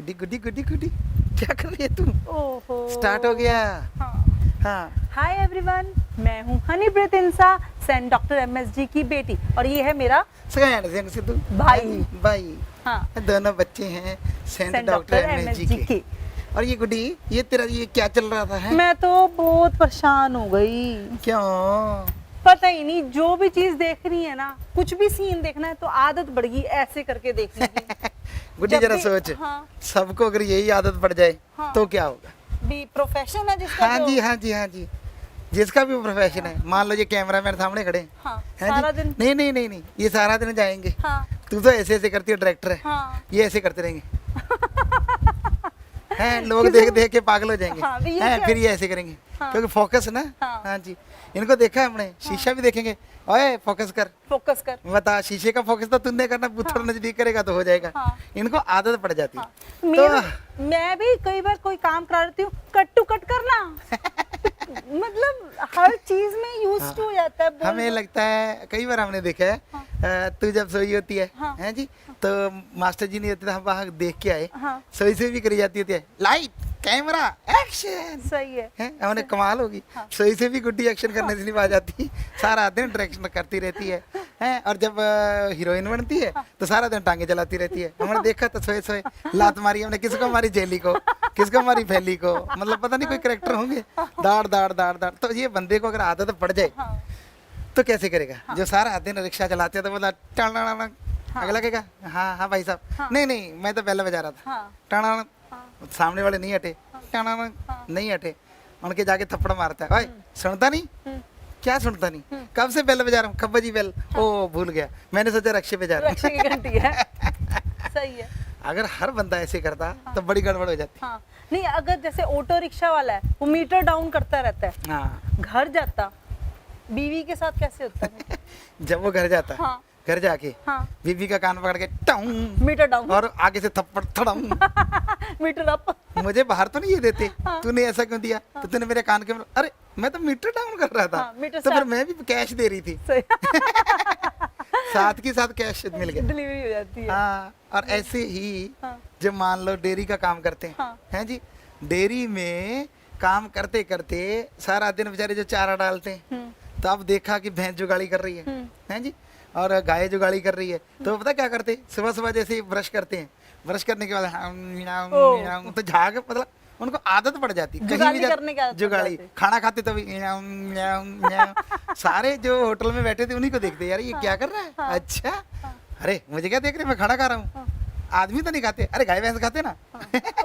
गुड्डी गुड्डी गुड्डी गुड्डी, क्या कर रही है तू? ओहो स्टार्ट हो गया। हाँ। हाँ हाय एवरीवन, मैं हूँ हनीप्रीत इंसा, सेंट डॉक्टर एमएसजी की बेटी, और ये है मेरा सेकंड से तू भाई। भाई हाँ दोनों बच्चे हैं सेंट डॉक्टर एमएसजी के। और ये गुड्डी, ये तेरा ये क्या चल रहा था है? मैं तो बहुत परेशान हो गई। क्यों? पता ही नहीं, जो भी चीज देख रही है ना, कुछ भी सीन देखना है तो आदत बढ़ गई ऐसे करके देखने की। गुड्डी जब जरा भी- सोच, हाँ, सबको अगर यही आदत पड़ जाए हाँ। तो क्या होगा? भी प्रोफेशन है जिसका हाँ तो, जी हाँ जी हाँ जी, जिसका भी प्रोफेशन है। मान लो ये कैमरा मेरे सामने खड़े हैं, हाँ, हैं सारा जी? दिन। नहीं नहीं नहीं नहीं, ये सारा दिन जाएंगे। हाँ तू तो ऐसे ऐसे करती है, डायरेक्टर है। हाँ ये ऐसे करते रहेंगे। हैं लोग देख देख के पागल हो जाएंगे। हाँ, ये हैं क्या- फिर ये ऐसे करेंगे। हाँ। क्योंकि फोकस ना। हाँ। हाँ जी, इनको देखा है हमने, शीशा भी देखेंगे, ओए फोकस कर। फोकस कर। बता, शीशे का फोकस तो तुमने करना, पुत्थर नजदीक करेगा तो हो जाएगा। हाँ। इनको आदत पड़ जाती है। हाँ। मैं भी कई बार कोई काम करा देती हूँ, कट टू कट करना। मतलब हर चीज में यूज टू हो जाता है। हमें लगता है, कई बार हमने देखा है, तू जब सोई होती है, हाँ। हैं जी, तो मास्टर जी नहीं होते तो हम वहाँ देख के आए, हाँ। सोई से भी करी जाती होती है, लाइट कैमरा एक्शन। सही है। हैं हमने कमाल होगी। हाँ। सोई से भी गुड्डी एक्शन करने से नहीं आ जाती, सारा दिन डायरेक्शन करती रहती है। हैं और जब हीरोइन बनती है तो सारा दिन टांगे चलाती रहती है। हमने देखा तो सोए सोए लात मारी हमने, किसको मारी जेली को, किसको मारी फैली को, मतलब पता नहीं कोई करेक्टर होंगे। दाड़ दाड़ दाड़ दाड़। तो ये बंदे को अगर आदत पड़ जाए हाँ। तो कैसे करेगा? जो सारा दिन रिक्शा चलाते हैं तो बोला टाणा, हाँ। अगला कहेगा हाँ हाँ भाई साहब, हाँ। नहीं नहीं मैं तो पहले बजा रहा था, हाँ। टाणा, हाँ। सामने वाले नहीं हटे, टाणा, हाँ। नहीं हटे, उनके जाके थप्पड़ मारता है, ओए सुनता नहीं, हम्म, क्या सुनता नहीं, कब से बेल बजा रहा हूँ, कब बजी बेल, ओ भूल गया, मैंने सोचा रक्षे पे जा रहा रक्षा की घंटी है। सही है। हूँ। अगर हर बंदा ऐसे करता तो बड़ी गड़बड़ हो जाती। हाँ नहीं, अगर जैसे ऑटो रिक्शा वाला है, वो मीटर डाउन करता रहता है, हाँ घर जाता बीवी के साथ कैसे होता है? जब वो घर जाता, हाँ। घर जाके हाँ। बीबी का कान पकड़ के टाउं, मीटर डाउन और आगे से थप्पड़ थड़ाऊं। Metre up. मुझे बाहर तो नहीं ये देते, हाँ। तूने ऐसा क्यों दिया? तो तूने मेरे कान के, अरे मैं तो मीटर डाउन कर रहा था। हाँ, मीटर तो फिर स्टार्ट। मैं भी कैश दे रही थी, सही। साथ के साथ कैश मिल गया। डिलीवरी हो जाती है। हाँ, और ऐसे ही हाँ। जब मान लो डेयरी का काम करते हैं, हाँ। हैं जी, डेयरी में काम करते करते सारा दिन बेचारे जो चारा डालते हैं, हम्म, तो अब देखा कि भैंस जुगाड़ी कर रही है, हम्म। हैं जी, और गाय जुगाड़ी कर रही है, तो पता क्या करते, सुबह सुबह जैसे ही ब्रश करते हैं, ब्रश करने के बाद ओह। तो झाग, मतलब उनको आदत पड़ जाती, जुगाली करने की आदत पड़ जुगाली, जाती। खाना खाते तभी सारे जो होटल में बैठे थे उन्हीं को देखते, यार ये क्या कर रहा है? हाँ। अच्छा, अरे मुझे क्या देख रहे, मैं खाना खा रहा हूँ। आदमी तो नहीं खाते, अरे गाय भैंस खाते ना।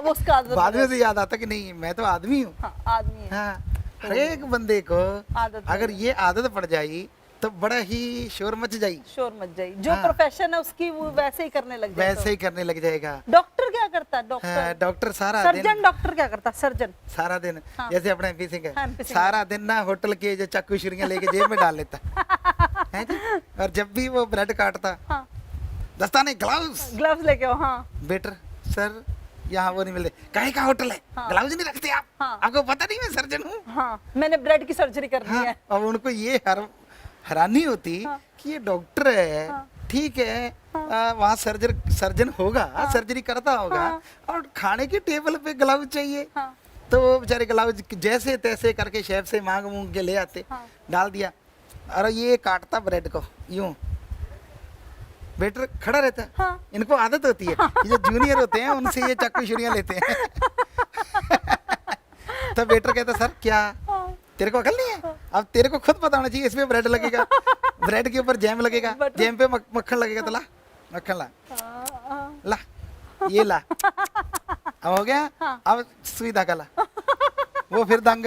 वो उसका आदत बाद में बन से याद आता कि नहीं मैं तो आदमी हूँ। हाँ, आदमी है। हाँ, हर एक बंदे को आदत अगर ये आदत पड़ जाई तो बड़ा ही शोर मच जाई, शोर मच जाए, जो हाँ। प्रोफेशन है उसकी वो वैसे ही करने लग जाए। वैसे ही करने लग जाएगा। डॉक्टर क्या करता है? हाँ, डॉक्टर डॉक्टर सारा सर्जन, दिन, डॉक्टर क्या करता है? सर्जन सारा दिन हाँ। जैसे अपना एमपी सिंह हाँ, है, MP सिंह। सारा दिन ना होटल के जो चाकू छुरियां लेके जेब में डाल लेता है जी? और जब भी वो ब्रेड काटता, हाँ, दस्ताने, ग्लव्स, ग्लव्स लेके आओ। हाँ बेटर सर यहाँ वो नहीं मिलते, काहे का होटल है, हाँ। ग्लव्स नहीं रखते आप? हाँ। आपको पता नहीं मैं सर्जन हूँ? हाँ, मैंने ब्रेड की सर्जरी करनी हाँ, है। अब उनको ये हैरानी होती हाँ। कि ये डॉक्टर है, हाँ। ठीक है, वहाँ सर्जन होगा, सर्जरी करता होगा, हाँ। और खाने की टेबल पे ग्लव्स चाहिए, हाँ, तो वो बेचारे ग्लव्स जैसे तैसे करके शेफ से मांग मूंग के ले आते, हाँ। डाल दिया, और ये काटता ब्रेड को यूं, वेटर खड़ा रहता है। हाँ। इनको आदत होती है, ये जो जूनियर होते हैं उनसे ये चाकू छुरियां लेते हैं। तो वेटर कहता सर क्या, हाँ। तेरे को अकल नहीं है? अब तेरे को खुद पता होना चाहिए, इसमें ब्रेड लगेगा, ब्रेड के ऊपर जैम लगेगा, बटर। जैम पे मक्खन लगेगा, तो ला मक्खन ला, हाँ, ला ये ला, अब हो गया। हाँ। अब सुई धागा ला, वो फिर दंग,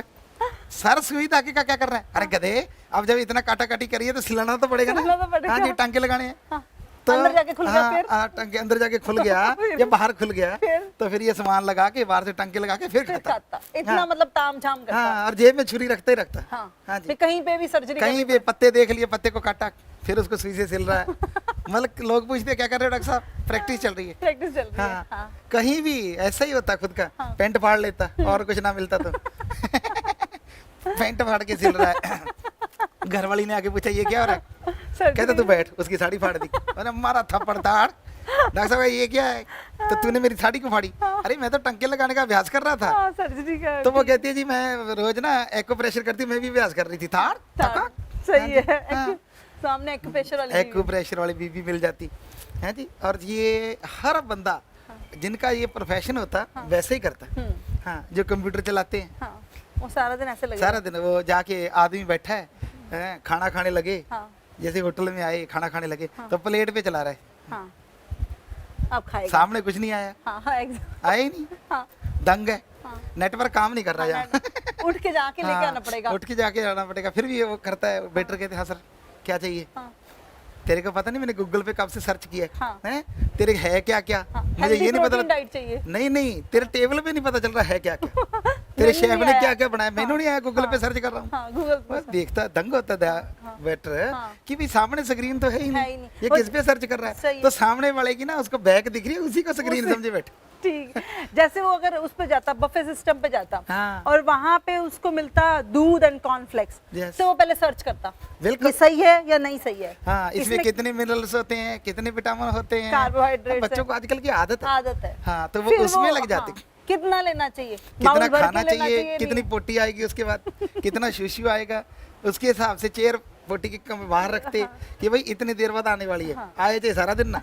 सर सुई धागे का क्या कर रहा है? अरे गधे, अब जब इतना काटा काटी करिए तो सिलाना तो पड़ेगा सिलना तो ना। पड़ेगा। हाँ जी, टांके लगाने हैं। हाँ। अंदर जाके खुल गया फिर? हाँ, टांके अंदर जाके खुल गया फिर? या बाहर खुल गया, फिर? तो फिर ये सामान लगा के बाहर से टांके लगा के फिर फिर खाता। खाता इतना, हाँ। मतलब ताम झाम करता। हाँ, और जेब में छुरी रखता ही रखता। हाँ, हाँ जी, फिर कहीं पे भी सर्जरी कहीं भी पत्ते देख लिए, पत्ते को काटा, फिर उसको सुई से सिल रहा है। मतलब लोग पूछते हैं क्या कर रहे हो डॉक्टर साहब? प्रैक्टिस चल रही है। प्रैक्टिस चल रही है। हाँ, हाँ। कहीं भी ऐसा ही होता, खुद का हाँ। पैंट फाड़ लेता और कुछ ना मिलता तो पैंट फाड़ के सिल रहा है। घर वाली ने आके पूछा ये क्या हो रहा है? कहता तू बैठ, उसकी साड़ी फाड़ दी, मैंने मारा थप्पड़ ताड़, डॉक्टर साहब ये क्या है? तो तूने मेरी साड़ी क्यों फाड़ी? अरे मैं तो टंके लगाने का अभ्यास कर रहा था। हाँ, सर्जरी का। तो वो कहती है जी मैं रोज ना एक्यूप्रेशर करती हूँ, मैं भी अभ्यास कर रही थी। सही है। हाँ। सामने एक्यूप्रेशर वाली एक्यूप्रेशर वाली बीबी मिल जाती है जी। और ये हर बंदा जिनका ये प्रोफेशन होता वैसे ही करता। हाँ, जो कंप्यूटर चलाते हैं, हाँ, वो सारा दिन ऐसे लगे सारा दिन वो जाके आदमी बैठा है, खाना खाने लगे, हाँ, जैसे होटल में आए खाना खाने लगे तो प्लेट पे चला रहे, हाँ, अब खाएगा। सामने कुछ नहीं आया, हाँ, हाँ, आया ही नहीं, हाँ, दंग है, हाँ, नेटवर्क काम नहीं कर रहा यहाँ। उठ के जाके लेके आना पड़ेगा। उठ के जाके आना पड़ेगा। फिर भी वो करता है। वेटर कहते हैं हाँ सर क्या चाहिए? हाँ, तेरे को पता नहीं मैंने गूगल पे कब से सर्च किया है, हाँ, हैं? तेरे है क्या क्या? हाँ, मुझे ये नहीं पता। डाइट चाहिए। नहीं नहीं, तेरे टेबल पे नहीं पता चल रहा है क्या क्या। तेरे मेनू शेफ नहीं ने आया। क्या क्या बनाया, मेनू नहीं आया, गूगल पे सर्च कर रहा हूँ। हाँ, गूगल पे बस देखता दंग होता है वेटर हाँ। कि भाई सामने स्क्रीन तो है ही है ही नहीं, नहीं। ये वो- किस पे सर्च कर रहा सही है? है। तो सामने वाले की ना उसको बैक दिख रही है, उसी को स्क्रीन समझे बैठे। ठीक है। जैसे वो अगर उस पे जाता, बफे सिस्टम पे जाता, हाँ। और वहां पे उसको मिलता दूध एंड कॉर्नफ्लेक्स, Yes. तो वो पहले सर्च करता बिल्कुल। ये सही है या नहीं सही है। हाँ, इसमें कितने मिनरल्स होते हैं, कितने विटामिन होते हैं, कार्बोहाइड्रेट्स बच्चों को आजकल की आदत है। आदत है। हाँ, तो वो फिर उसमें लग जाते। हाँ, कितना लेना चाहिए, कितना बाउल भर खाना के लेना चाहिए, कितनी नहीं। पोटी आएगी उसके बाद, कितना शुशु आएगा, उसके हिसाब से चेयर पोटी के बाहर रखते कि भाई इतनी देर बाद आने वाली है। आए थे सारा दिन ना।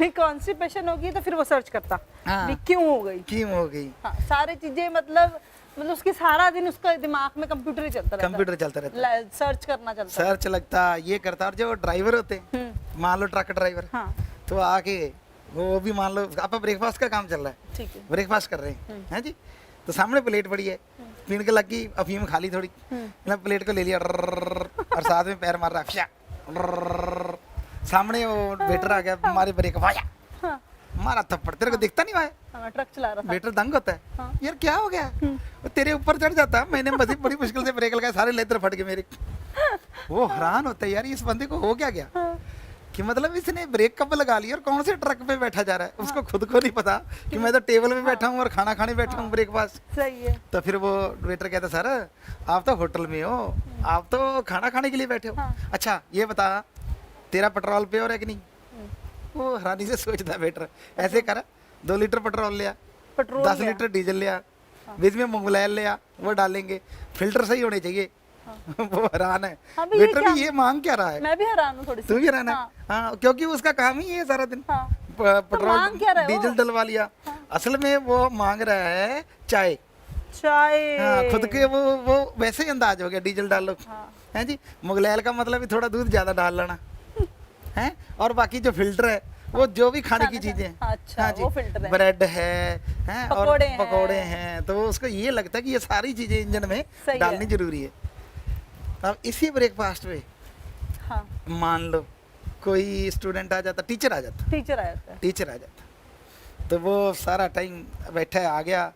नहीं, कॉन्स्टिपेशन होगी तो फिर वो सर्च करता हाँ। भी क्यों हो गई। क्यों हो गई? हाँ, सारी चीजें मतलब उसके सारा दिन उसका दिमाग में कंप्यूटर ही चलता रहता, कंप्यूटर चलता रहता, सर्च करना चलता। सर्च लगता, ये करता। और जो ड्राइवर होते हैं, मान लो ट्रक ड्राइवर, हाँ, तो आके वो भी मान लो आप ब्रेकफास्ट का काम चल रहा है, ठीक है। ब्रेकफास्ट कर रहे हैं जी, तो सामने प्लेट पड़ी है, पीने के लगी अफीम खा ली थोड़ी, ना प्लेट को ले लिया और साथ में पैर मार रहा, सामने वो वेटर आ गया, हमारे ब्रेक वाया, हाँ, मारा थप्पड़। तेरे को दिखता नहीं है? हाँ, ट्रक चला रहा था। वेटर दंग होता है। हाँ। यार क्या हो गया? वो तेरे ऊपर चढ़ जाता, मैंने बड़ी मुश्किल से ब्रेक लगाया, सारे लेदर फट गए मेरे। वो हैरान होता है यार इस बंदे को हो क्या गया, हाँ, कि मतलब इसने ब्रेक कब लगा लिया और कौन से ट्रक पे बैठा जा रहा है, उसको खुद को नहीं पता कि मैं तो टेबल पे बैठा हूँ और खाना खाने बैठा हूँ ब्रेकफास्ट। सही है। तो फिर वो वेटर कहता सर आप तो होटल में हो, आप तो खाना खाने के लिए बैठे हो। हाँ। अच्छा ये बता तेरा पेट्रोल पे हो रहा है कि नहीं? वो हैरानी से सोचता वेटर, ऐसे कर 2 लीटर पेट्रोल लिया, पेट्रोल 10 लिया। लीटर डीजल लिया, बीच में मूंगफली लिया, वो डालेंगे, फिल्टर सही होने चाहिए। वो हैरान है, हाँ, भी ये वेटर क्या? भी ये मांग क्या रहा है? मैं भी हैरान हूँ थोड़ी सी। तू भी हैरान है? हाँ, हाँ, क्योंकि उसका काम ही है सारा दिन हाँ, पेट्रोल मांग क्या रहा है डीजल वो? डलवा लिया। असल में वो मांग रहा है चाय। चाय। हाँ, खुद के वो वैसे ही अंदाज हो गया, डीजल डाल लो, हाँ, है जी। मुगलैल का मतलब भी थोड़ा दूध ज्यादा डाल लेना है। और बाकी जो फिल्टर है वो जो भी खाने की चीजें हैं, अच्छा, वो फिल्टर है। ब्रेड है और पकोड़े हैं। पकोड़े हैं, तो उसको ये लगता है कि ये सारी चीजें इंजन में सही डालनी है। जरूरी है। अब इसी ब्रेकफास्ट में हाँ, मान लो कोई स्टूडेंट आ जाता, टीचर आ जाता, टीचर आ जाता है। टीचर आ जाता, तो वो सारा टाइम बैठा है, आ गया,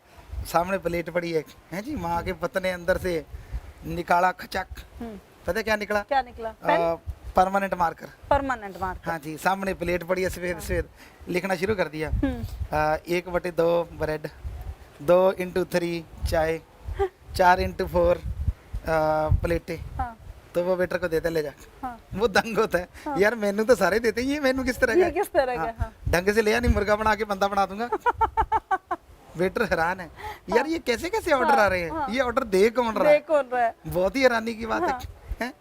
सामने प्लेट पड़ी है जी, माँ के पत्ते अंदर से निकाला खचक, पता है क्या निकला? क्या निकला? Pen? Permanent marker. Permanent marker. हाँ जी, सामने प्लेट पड़ी है सफेद सफेद, लिखना शुरू कर दिया, 1/2 ब्रेड, 2x3 चाय, 4x4 प्लेटें। हाँ, तो वो वेटर को देता ले जा। हाँ, वो दंग होता है, यार मेनू तो सारे देते हैं, ये मेनू किस तरह का ये है? किस तरह का? हाँ, हाँ, ढंग से ले आ, नहीं मुर्गा बना के बंदा बना दूंगा। वेटर हैरान है, यार ये कैसे कैसे ऑर्डर आ रहे हैं, ये ऑर्डर दे कौन रहा है? देख कौन रहा है? बहुत ही हैरानी की बात हाँ। है।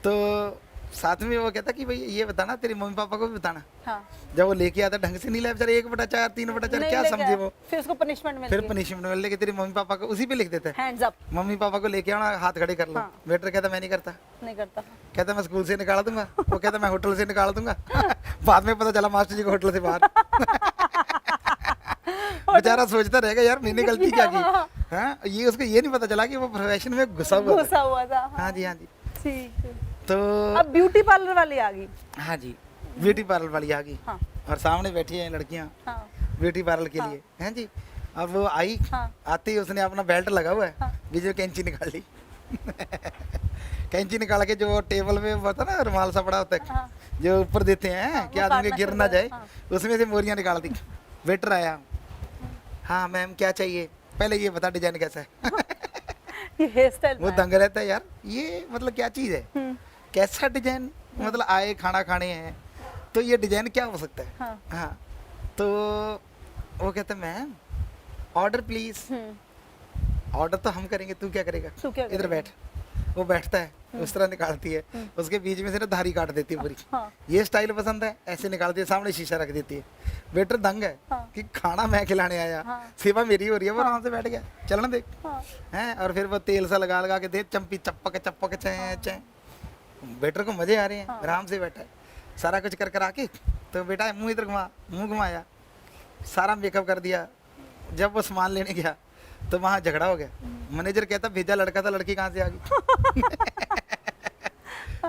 तो साथ में वो कहता कि भाई ये बताना, तेरे मम्मी पापा को भी बताना। हाँ, जब वो लेके आता ढंग से नहीं लाया बेचारा, 1/4 3/4 नहीं क्या लेके समझे आया। वो, फिर उसको पनिशमेंट मिलती फिर है। पनिशमेंट मिल लेके तेरे मम्मी पापा को उसी पे लिख देता है, हैंड्स अप। मम्मी पापा को लेके आना, हाथ खड़े कर लो। हाँ। वेटर कहता मैं नहीं करता, नहीं करता। कहता मैं स्कूल से निकाल दूंगा, वो कहता मैं होटल से निकाल दूंगा। बाद में पता चला मास्टर जी को होटल से बाहर। बेचारा सोचता रहेगा यार मैंने गलती क्या की। हाँ, ये उसको ये नहीं पता चला कि वो प्रोफेशन में घुसा हुआ था। घुसा हुआ था। हाँ जी, हाँ जी। ठीक है। तो अब ब्यूटी पार्लर वाली आ गई। हाँ जी, ब्यूटी पार्लर वाली आ गई, हाँ, और सामने बैठी हैं लड़कियां हाँ, ब्यूटी पार्लर के लिए, हैं जी। अब वो आई, हाँ, आते ही उसने अपना बेल्ट लगा हुआ है, हाँ। बीच में कैंची निकाल ली। कैंची निकाल के जो टेबल में होता ना रुमाल सा पड़ा होता है, हाँ, जो ऊपर देते हैं हाँ, कि वो आदमी के काटना गिर शुरू ना कर, जाए, हाँ। उसमें से मोरियां निकाल दी। वेटर आया, हाँ मैम क्या चाहिए, पहले ये बता डिजाइन कैसा है। ये हेयर स्टाइल वो दंग रहता है यार, ये मतलब क्या चीज़ है, कैसा डिजाइन, मतलब आए खाना खाने हैं तो ये डिजाइन क्या हो सकता है। हाँ, हाँ, तो वो कहते मैम ऑर्डर प्लीज। ऑर्डर तो हम करेंगे, तू क्या करेगा, तू क्या इधर करेगा? बैठ। वो बैठता है, उस तरह निकालती है, उसके बीच में से ना धारी काट देती है पूरी। हाँ। ये स्टाइल पसंद है, ऐसे निकालती है, सामने शीशा रख देती है। वेटर दंग है हाँ। कि खाना मैं खिलाने आया, हाँ। सेवा मेरी हो रही है, वो आराम से बैठ गया, चलना देख। हाँ। हैं और फिर वो तेल सा लगा लगा के दे, चंपी चप्पक चप्पक चै चै। वेटर को मजे आ रहे हैं, आराम से बैठा है, सारा कुछ कर करा के। तो बेटा मुंह इधर घुमा, मुंह घुमाया, सारा मेकअप कर दिया। जब वो सामान लेने गया तो वहाँ झगड़ा हो गया। मैनेजर कहता भेजा लड़का था, लड़की कहाँ से आ गई।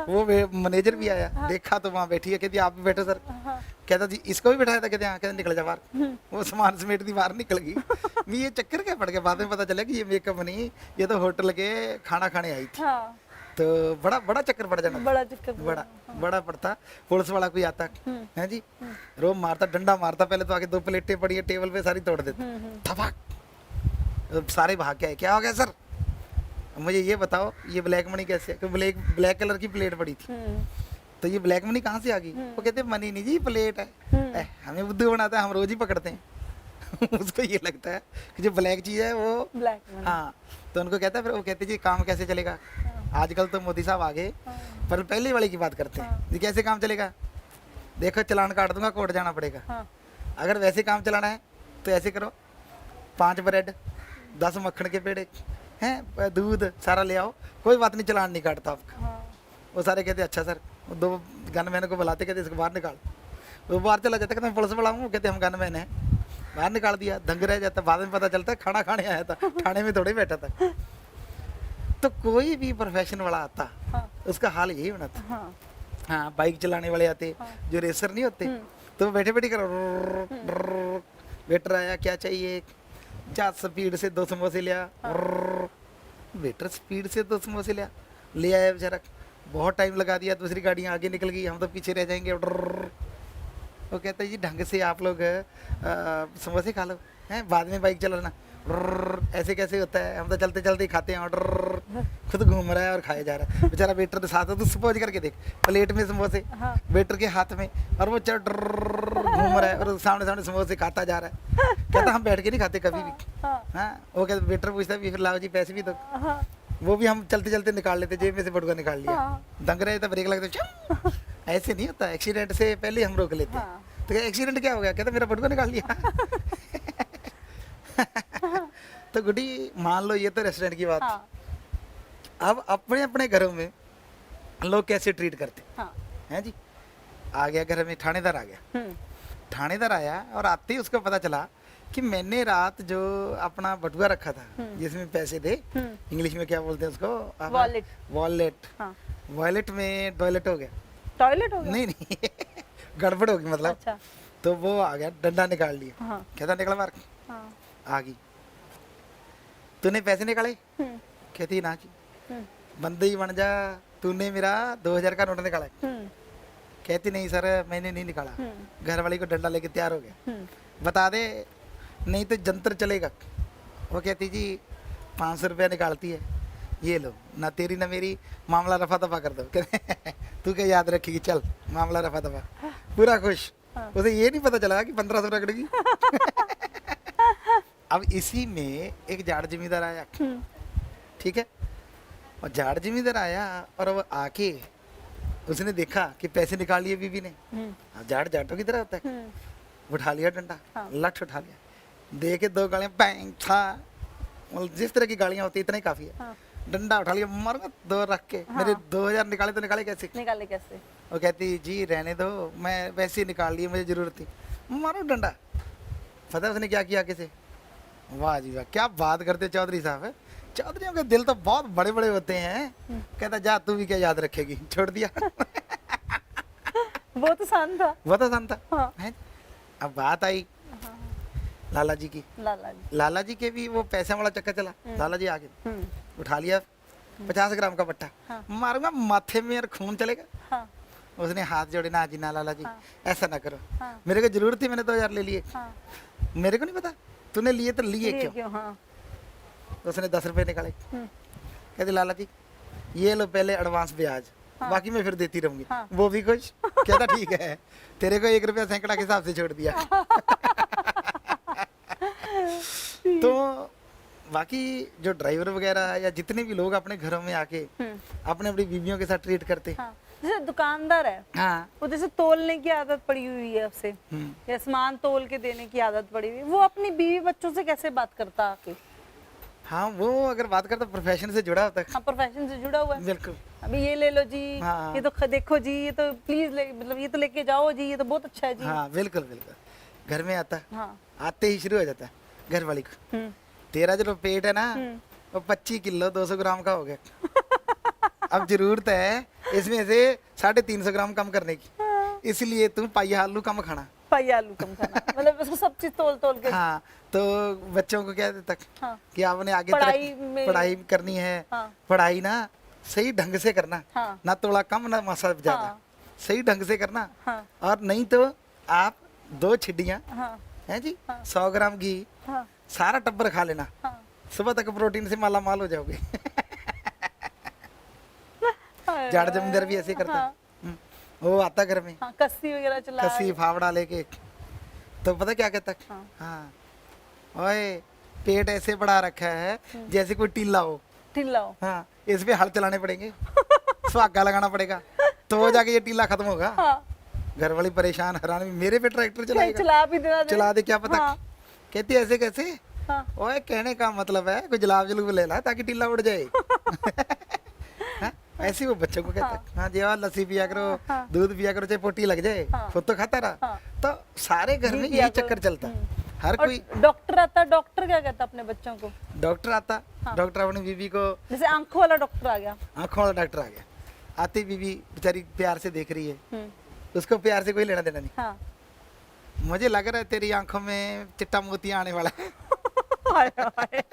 वो मैनेजर भी आया, देखा तो वहाँ बैठी है, कहती आप भी बैठो सर। कहता जी इसको भी बैठाया था, कहते हाँ, कहते निकल जा बाहर। वो सामान समेट दी बाहर निकल गई। मैं ये चक्कर क्या पड़ गया, बाद में पता चला कि ये मेकअप नहीं, ये तो होटल के खाना खाने आई थी। हाँ। तो बड़ा बड़ा चक्कर पड़ जाना, बड़ा चक्कर बड़ा बड़ा पड़ता। पुलिस वाला कोई आता है जी, रोब मारता, डंडा मारता, पहले तो आके 2 प्लेटें पड़ी है टेबल पे, सारी तोड़ देते, थपक। सारे भाग के आए, क्या हो गया सर, मुझे ये बताओ ये ब्लैक मनी कैसे है? ब्लैक कलर की प्लेट पड़ी थी, तो ये ब्लैक मनी कहाँ से आ गई? वो कहते मनी नहीं जी, प्लेट है। हमें बुद्धू बनाता है, हम रोज ही पकड़ते हैं। उसको ये लगता है कि जो ब्लैक चीज है वो ब्लैक। हाँ, तो उनको कहता है, फिर वो कहते जी काम कैसे चलेगा? आजकल तो मोदी साहब आ गए, पर पहले वाले की बात करते हैं, ये कैसे काम चलेगा? देखो चलान काट दूंगा, कोर्ट जाना पड़ेगा। अगर वैसे काम चलाना है तो ऐसे करो, 5 ब्रेड, 10 मक्खन के पेड़े हैं, दूध सारा ले आओ, कोई बात नहीं, चलान नहीं काटता आपका। वो सारे कहते अच्छा सर। वो 2 गनमैन को बुलाते, कहते इसको बाहर निकाल। वो बाहर चला जाता, कहते मैं पुलिस बुलाऊं, कहते हम गनमैन हैं। बाहर निकाल दिया, दंग रह जाता, बाद में पता चलता है खाना खाने आया था, थाने में थोड़े बैठा था। तो कोई भी प्रोफेशन वाला आता, उसका हाल यही होना था। हाँ, बाइक चलाने वाले आते, जो रेसर नहीं होते, तो बैठे बैठे करो, वेटर आया क्या चाहिए, जा स्पीड से 2 समोसे लिया। वेटर स्पीड से 2 समोसे लिया, ले आया बेचारा, बहुत टाइम लगा दिया, दूसरी गाड़ियाँ आगे निकल गई, हम तो पीछे रह जाएंगे। वो कहता है जी ढंग से आप लोग समोसे खा लो, हैं बाद में बाइक चलाना। ऐसे कैसे होता है, हम तो चलते चलते ही खाते हैं। ऑर्डर खुद घूम रहा है और खाया जा रहा है बेचारा। वेटर के साथ तो सपोज करके देख, प्लेट में समोसे, वेटर के हाथ में, और वो चल घूम रहा है और सामने सामने समोसे खाता जा रहा है। कहता हम बैठ के नहीं खाते कभी भी। हाँ, वो कहता, वेटर पूछता है फिर लाओ जी पैसे भी दो। वो भी हम चलते चलते निकाल लेते, जेब में से बटुआ निकाल लिया, दंग रहे तो ब्रेक लगता। ऐसे नहीं होता, एक्सीडेंट से पहले हम रोक लेते हैं। तो एक्सीडेंट क्या हो गया, कहता मेरा बटुआ निकाल लिया। तो गुड्डी मान लो ये तो रेस्टोरेंट की बात। अब अपने अपने घरों में लोग कैसे ट्रीट करते हैं जी। आ गया घर में, थानेदार आ गया, थानेदार आया और आते ही उसको पता चला कि मैंने रात जो अपना बटुआ रखा था जिसमें पैसे थे, इंग्लिश में क्या बोलते हैं उसको, वॉलेट। वॉलेट, वॉलेट में टॉयलेट हो गया। टॉयलेट हो गया? नहीं गड़बड़ हो गई मतलब। अच्छा। तो वो आ गया, डंडा निकाल लिया, कहता निकल बाहर। आ गई, तूने पैसे निकाले? कहती ना जी। बंदे ही बन जा, तूने मेरा 2000 का नोट निकाला? कहती नहीं सर मैंने नहीं निकाला। घर वाली को डंडा लेके तैयार हो गया, बता दे नहीं तो जंतर चलेगा। वो कहती जी 500 रुपया निकालती है, ये लो, ना तेरी ना मेरी, मामला रफा दफा कर दो। तू क्या याद रखेगी, चल मामला रफा दफा, पूरा खुश। उसे ये नहीं पता चला कि 1500 रगड़ेगी। अब इसी में एक जाट जमींदार आया, ठीक है, और जाट जमींदार आया और वो आके उसने देखा कि पैसे निकाल लिए बीबी ने। जाट जाटों की तरह होता है, उठा लिया डंडा, लठ उठा लिया, दे के 2 गालियां बैंग था, जिस तरह की गालियां होती इतना ही काफी है। डंडा उठा लिया, मर 2 रख के। मेरे 2000 निकाले तो निकाले कैसे? निकाले कैसे? वो कहती जी रहने दो, मैं वैसे ही निकाल लिए, मुझे जरूरत थी। मारो डंडा। पता उसने क्या किया किसे? वाह जी वाह, क्या बात करते चौधरी साहब। चौधरियों के दिल तो बहुत बड़े बड़े होते हैं। कहता जा तू भी क्या याद रखेगी, छोड़ दिया। वो तो शांत था, वो तो शांत था। हाँ। अब बात आई लाला जी की। लाला जी के भी वो पैसे वाला चक्कर चला। लाला जी आगे उठा लिया 50 ग्राम का बट्टा, मारूंगा माथे में और खून चलेगा। उसने हाथ जोड़े, ना जी ना लाला जी, ऐसा ना करो, मेरे को जरूरत थी, मैंने 2000 ले लिए। मेरे को नहीं पता तूने लिए तो लिए क्यों? उसने 10 रुपए निकाले। कहते लाला जी ये लो पहले एडवांस ब्याज। बाकी मैं फिर देती रहूंगी। हाँ। वो भी खुश, कहता ठीक है, तेरे को 1 रुपया सैकड़ा के हिसाब से छोड़ दिया। तो बाकी जो ड्राइवर वगैरह या जितने भी लोग अपने घरों में आके अपने अपनी बीवियों के साथ ट्रीट करते, हाँ, जैसे दुकानदार है हाँ वो जैसे तोलने की आदत पड़ी हुई है उसे, या सामान तोल के देने की आदत पड़ी हुई है, वो अपनी बीवी बच्चों से कैसे बात करता आके? हाँ, वो अगर बात करता प्रोफेशन से जुड़ा होता है। हाँ, प्रोफेशन से जुड़ा हुआ है। बिल्कुल। अभी ये ले लो जी, हाँ। ये तो देखो जी, ये तो प्लीज मतलब ये तो लेके जाओ जी, ये तो बहुत अच्छा है जी। हाँ बिल्कुल बिल्कुल। घर में आता, हाँ। आते ही शुरू हो जाता है घर वाली को, तेरा जो पेट है ना वो 25 किलो 200 ग्राम का हो गया। अब जरूरत है इसमें से 350 ग्राम कम करने की, इसलिए तुम पाइया आलू कम खाना। पाइया आलू कम खाना, मतलब उसको सब चीज तोल तोल के। हाँ, तो बच्चों को क्या तक हाँ। कि आपने आगे पढ़ाई करनी है, हाँ। पढ़ाई ना सही ढंग से करना, हाँ। ना तोड़ा कम ना मसा ज्यादा, हाँ। सही ढंग से करना। हाँ। और नहीं तो आप 2 छिड्डियाँ हाँ। हैं जी, हाँ। 100 ग्राम घी, हाँ। सारा टब्बर खा लेना, हाँ। सुबह तक प्रोटीन से माला माल हो जाओगे। जाड़ जमींदार भी ऐसे करता है। हाँ। वो आता घर में हाँ, कस्सी वगैरह चला कसी फावड़ा लेके, तो पता क्या कहता है? हाँ। हाँ, ओए पेट ऐसे बढ़ा रखा है जैसे कोई टीला हो। टिल्लाओ। हाँ, इस पे हल चलाने पड़ेंगे, सुहागा लगाना पड़ेगा, तो वो जाके ये टीला खत्म होगा। हाँ। घर वाली परेशान हैरान भी, मेरे पे ट्रैक्टर चलाएगा, चला भी देना दे। चला दे क्या पता। हाँ। कहती ऐसे कैसे? हाँ। ओए कहने का मतलब है कोई जलाब जलूब ले ला ताकि टीला उड़ जाए। हाँ, ऐसे वो बच्चों को कहता है। हाँ जी, और लस्सी पिया करो, हाँ। दूध पिया करो, चाहे पोटी लग जाए, हाँ। खुद तो खाता रहा। हाँ। तो सारे घर में घी यही पिया चक्कर करो। चलता है। हर और कोई डॉक्टर आता, डॉक्टर क्या कहता अपने बच्चों को? डॉक्टर आता, डॉक्टर अपनी बीवी को, जैसे आंखों वाला डॉक्टर आ गया। आंखों वाला डॉक्टर आ गया, आती बीवी बेचारी प्यार से देख रही है, उसको प्यार से कोई लेना देना नहीं। हाँ। मुझे लग रहा है तेरी आंखों में चिट्टा मोतिया आने वाला है। हाय हाय।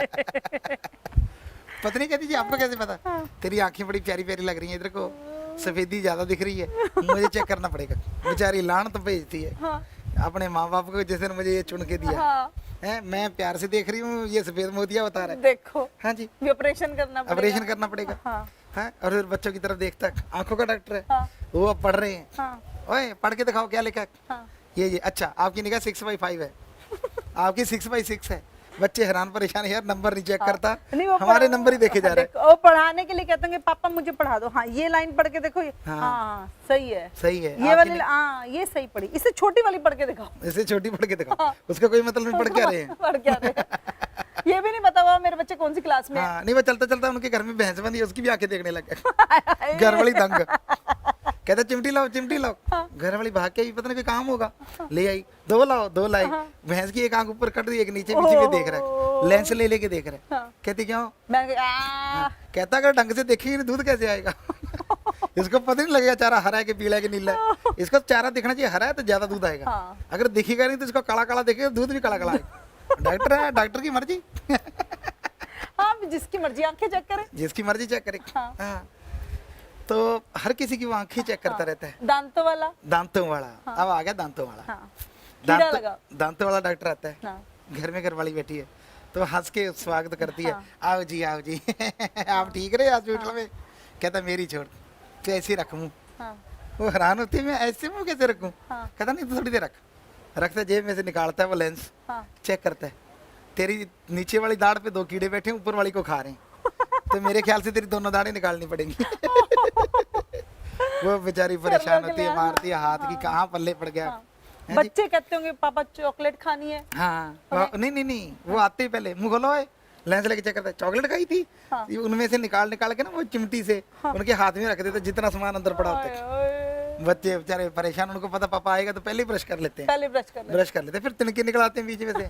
पत्नी कहती जी आपको कैसे पता? हाँ। तेरी आंखें बड़ी प्यारी प्यारी लग रही हैं, इधर को सफेदी ज्यादा दिख रही है, मुझे चेक करना पड़ेगा। बेचारी लान तो भेजती है हाँ। अपने माँ बाप को, जैसे ने मुझे ये चुन के दिया हाँ। है, मैं प्यार से देख रही हूँ, ये सफेद मोतिया बता रहा है। देखो, हाँ जी, भी ऑपरेशन करना पड़ेगा। ऑपरेशन करना पड़ेगा। हाँ। हाँ, और फिर बच्चों की तरफ देखता है, आंखों का डॉक्टर है, हाँ। वो अब पढ़ रहे हैं। हाँ। ओए पढ़ के दिखाओ क्या लिखा। हाँ। ये अच्छा, आपकी निगाह 6/5 है, आपकी 6/6 है। बच्चे हैरान परेशान है, यार नंबर नहीं चेक करता, नहीं, वो हमारे नंबर ही देखे जा रहे हैं। वो पढ़ाने के लिए कहते हैं कि पापा मुझे पढ़ा दो। हाँ, ये लाइन पढ़ के देखो। हाँ। हाँ, सही है, सही है। ये वाली, हाँ ये सही पढ़ी, इससे छोटी वाली पढ़ के दिखाओ। इसे छोटी पढ़ के दिखाओ, हाँ। उसका कोई मतलब नहीं, पढ़ क्या रहे हैं। पढ़ क्या रहे हैं। ये भी नहीं पता हुआ मेरे बच्चे कौन सी क्लास में है। हाँ, नहीं वो चलता चलता उनके घर में भैंस बंधी है, उसकी भी आंखें देखने लग गए। घर वाली दंग, कहता चिमटी लाओ चिमटी लाओ। हाँ। घर वाली भाग के आई, पता नहीं कोई काम होगा, ले आई, 2 लाओ 2 लाई। हाँ। भैंस की एक आंख ऊपर कट दी, एक नीचे पीछे पे देख रहा है, लेंस ले लेके देख रहा है। हाँ। कहती क्यों? मैं कहता अगर ढंग से देखेगी नहीं दूध कैसे आएगा। इसको पता नहीं लगेगा चारा हरा है कि पीला है कि नीला है, इसको चारा दिखना चाहिए हरा है तो ज्यादा दूध आएगा। हाँ। अगर दिखेगा नहीं तो इसको काला काला देखेगा, दूध भी काला काला आएगा। डॉक्टर है, डॉक्टर की मर्जी। हाँ, जिसकी मर्जी आंखें चेक करे। जिसकी मर्जी चेक करे। हाँ। हाँ। तो हर किसी की वो आंखें चेक करता रहता है। दांतों वाला। दांतों वाला, अब आ गया दांतों वाला। हाँ। कीड़ा लगा। दांतों वाला डॉक्टर आता है, हाँ। घर में घर वाली बैठी है तो हंस के स्वागत करती है। हाँ। आओ जी आओ जी। आप ठीक रहे हॉस्पिटल में? कहता मेरी छोड़, तो ऐसे रख मुँह। हाँ। वो हैरान होती है, मैं ऐसे मुँह कैसे रखूँ? हाँ। कहता नहीं तो थोड़ी देर रख। रखता जेब में से निकालता है वो लेंस, हाँ। चेक करता है, तेरी नीचे वाली दाढ़ पे 2 कीड़े बैठे हैं, ऊपर वाली को खा रहे हैं, तो मेरे ख्याल से तेरी दोनों दाढ़ें निकालनी पड़ेंगी। वो बेचारी परेशान होती है, मारती है हाथ की, कहाँ पल्ले पड़ गया। हाँ। हैं जी? बच्चे कहते होंगे पापा चॉकलेट खानी है। हाँ, नहीं नहीं नहीं, वो आते ही पहले मुंह खोलो है, लेंस लेके चेक करता है, चॉकलेट खाई थी। हाँ। ये उनमें से निकाल निकाल के ना वो चिमटी से उनके हाथ में रख देते, जितना सामान अंदर पड़ा होता है। ओए, बच्चे बेचारे परेशान, उनको पता पापा आएगा तो पहले ही ब्रश कर लेते हैं, पहले ब्रश कर ले। ब्रश कर लेते हैं, फिर तिनके निकलाते हैं बीच में से।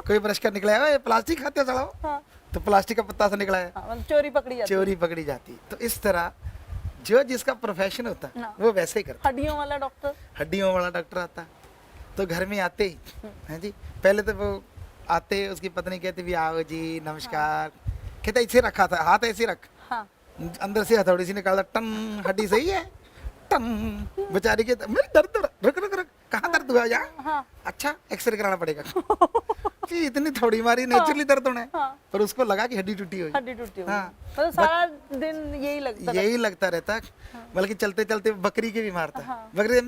कोई ब्रश कर निकला है, प्लास्टिक खाते हो सड़ाओ, हाँ। तो प्लास्टिक का पत्ता से निकला है, हाँ, मतलब चोरी पकड़ी जाती है। चोरी पकड़ी जाती। तो इस तरह जो जिसका प्रोफेशन होता है हाँ। वो वैसे ही करता। हड्डियों वाला डॉक्टर। हड्डियों वाला डॉक्टर आता, तो घर में आते ही है जी, पहले तो वो आते, उसकी पत्नी कहती भी आओ जी नमस्कार। कहता इसे रखा था, हाथ ऐसे रख, हाँ। अंदर से हथौड़ी सी निकाला, टन, हड्डी सही है, टन। बेचारी के मेरे दर्द, रुक रुक रुक, कहाँ दर्द हुआ यहाँ? हाँ। अच्छा, एक्सरे कराना पड़ेगा। जी, इतनी थोड़ी मारी, नेचुरली दर्द होना है। हाँ। पर उसको लगा कि हड्डी टूटी हुई। हड्डी टूटी हुई। हाँ। मतलब सारा दिन यही लगता यही लगता रहता, बल्कि चलते चलते बकरी के भी मारता। हाँ। बकरी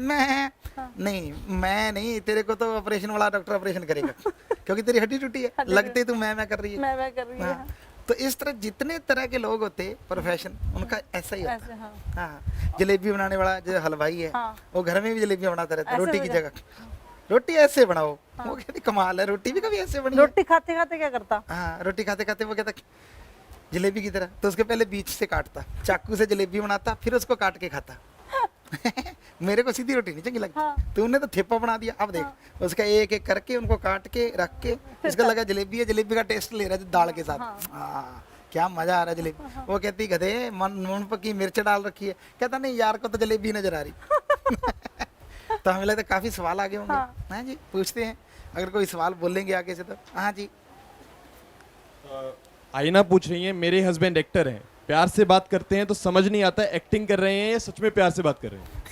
नहीं, मैं नहीं, तेरे को तो ऑपरेशन वाला डॉक्टर ऑपरेशन करेगा, क्योंकि तेरी हड्डी टूटी है। लगते तू मैं कर रही है। मैं कर रही है। हाँ। तो इस तरह जितने तरह के लोग होते प्रोफेशन, उनका ऐसा ही होता ऐसे, हाँ। है। हाँ, जलेबी बनाने वाला जो हलवाई है, हाँ। वो घर में भी जलेबियां बनाता रहता है ऐसे रोटी की बना- जगह। रोटी ऐसे बनाओ, वो कहती कमाल है, रोटी भी कभी ऐसे बनी है। रोटी खाते खाते क्या करता? हाँ, रोटी खाते खाते वो कहता जलेबी की तरह, तो उसके पहले बीच से काटता, चाकू से जलेबी बनाता, फिर उसको काट के खाता। मेरे को सीधी रोटी नहीं चंगी लगती। हाँ। तूने तो थेपा बना दिया। अब देख, उसका एक एक करके उनको काट के रख के, उसका लगा जलेबी है, जलेबी का टेस्ट ले रहा है दाल के साथ। हाँ, क्या मजा आ रहा है जलेबी। वो कहती गधे नून पकी मिर्च डाल रखी है। कहता नहीं यार को तो जलेबी नजर आ रही। तो हमें लगता है काफी सवाल आगे होंगे। हाँ जी, पूछते हैं, अगर कोई सवाल बोलेंगे आगे से तो। हाँ जी। आईना पूछ रही है, मेरे हस्बैंड एक्टर हैं, प्यार से बात करते हैं तो समझ नहीं आता एक्टिंग कर रहे हैं या सच में प्यार से बात कर रहे हैं।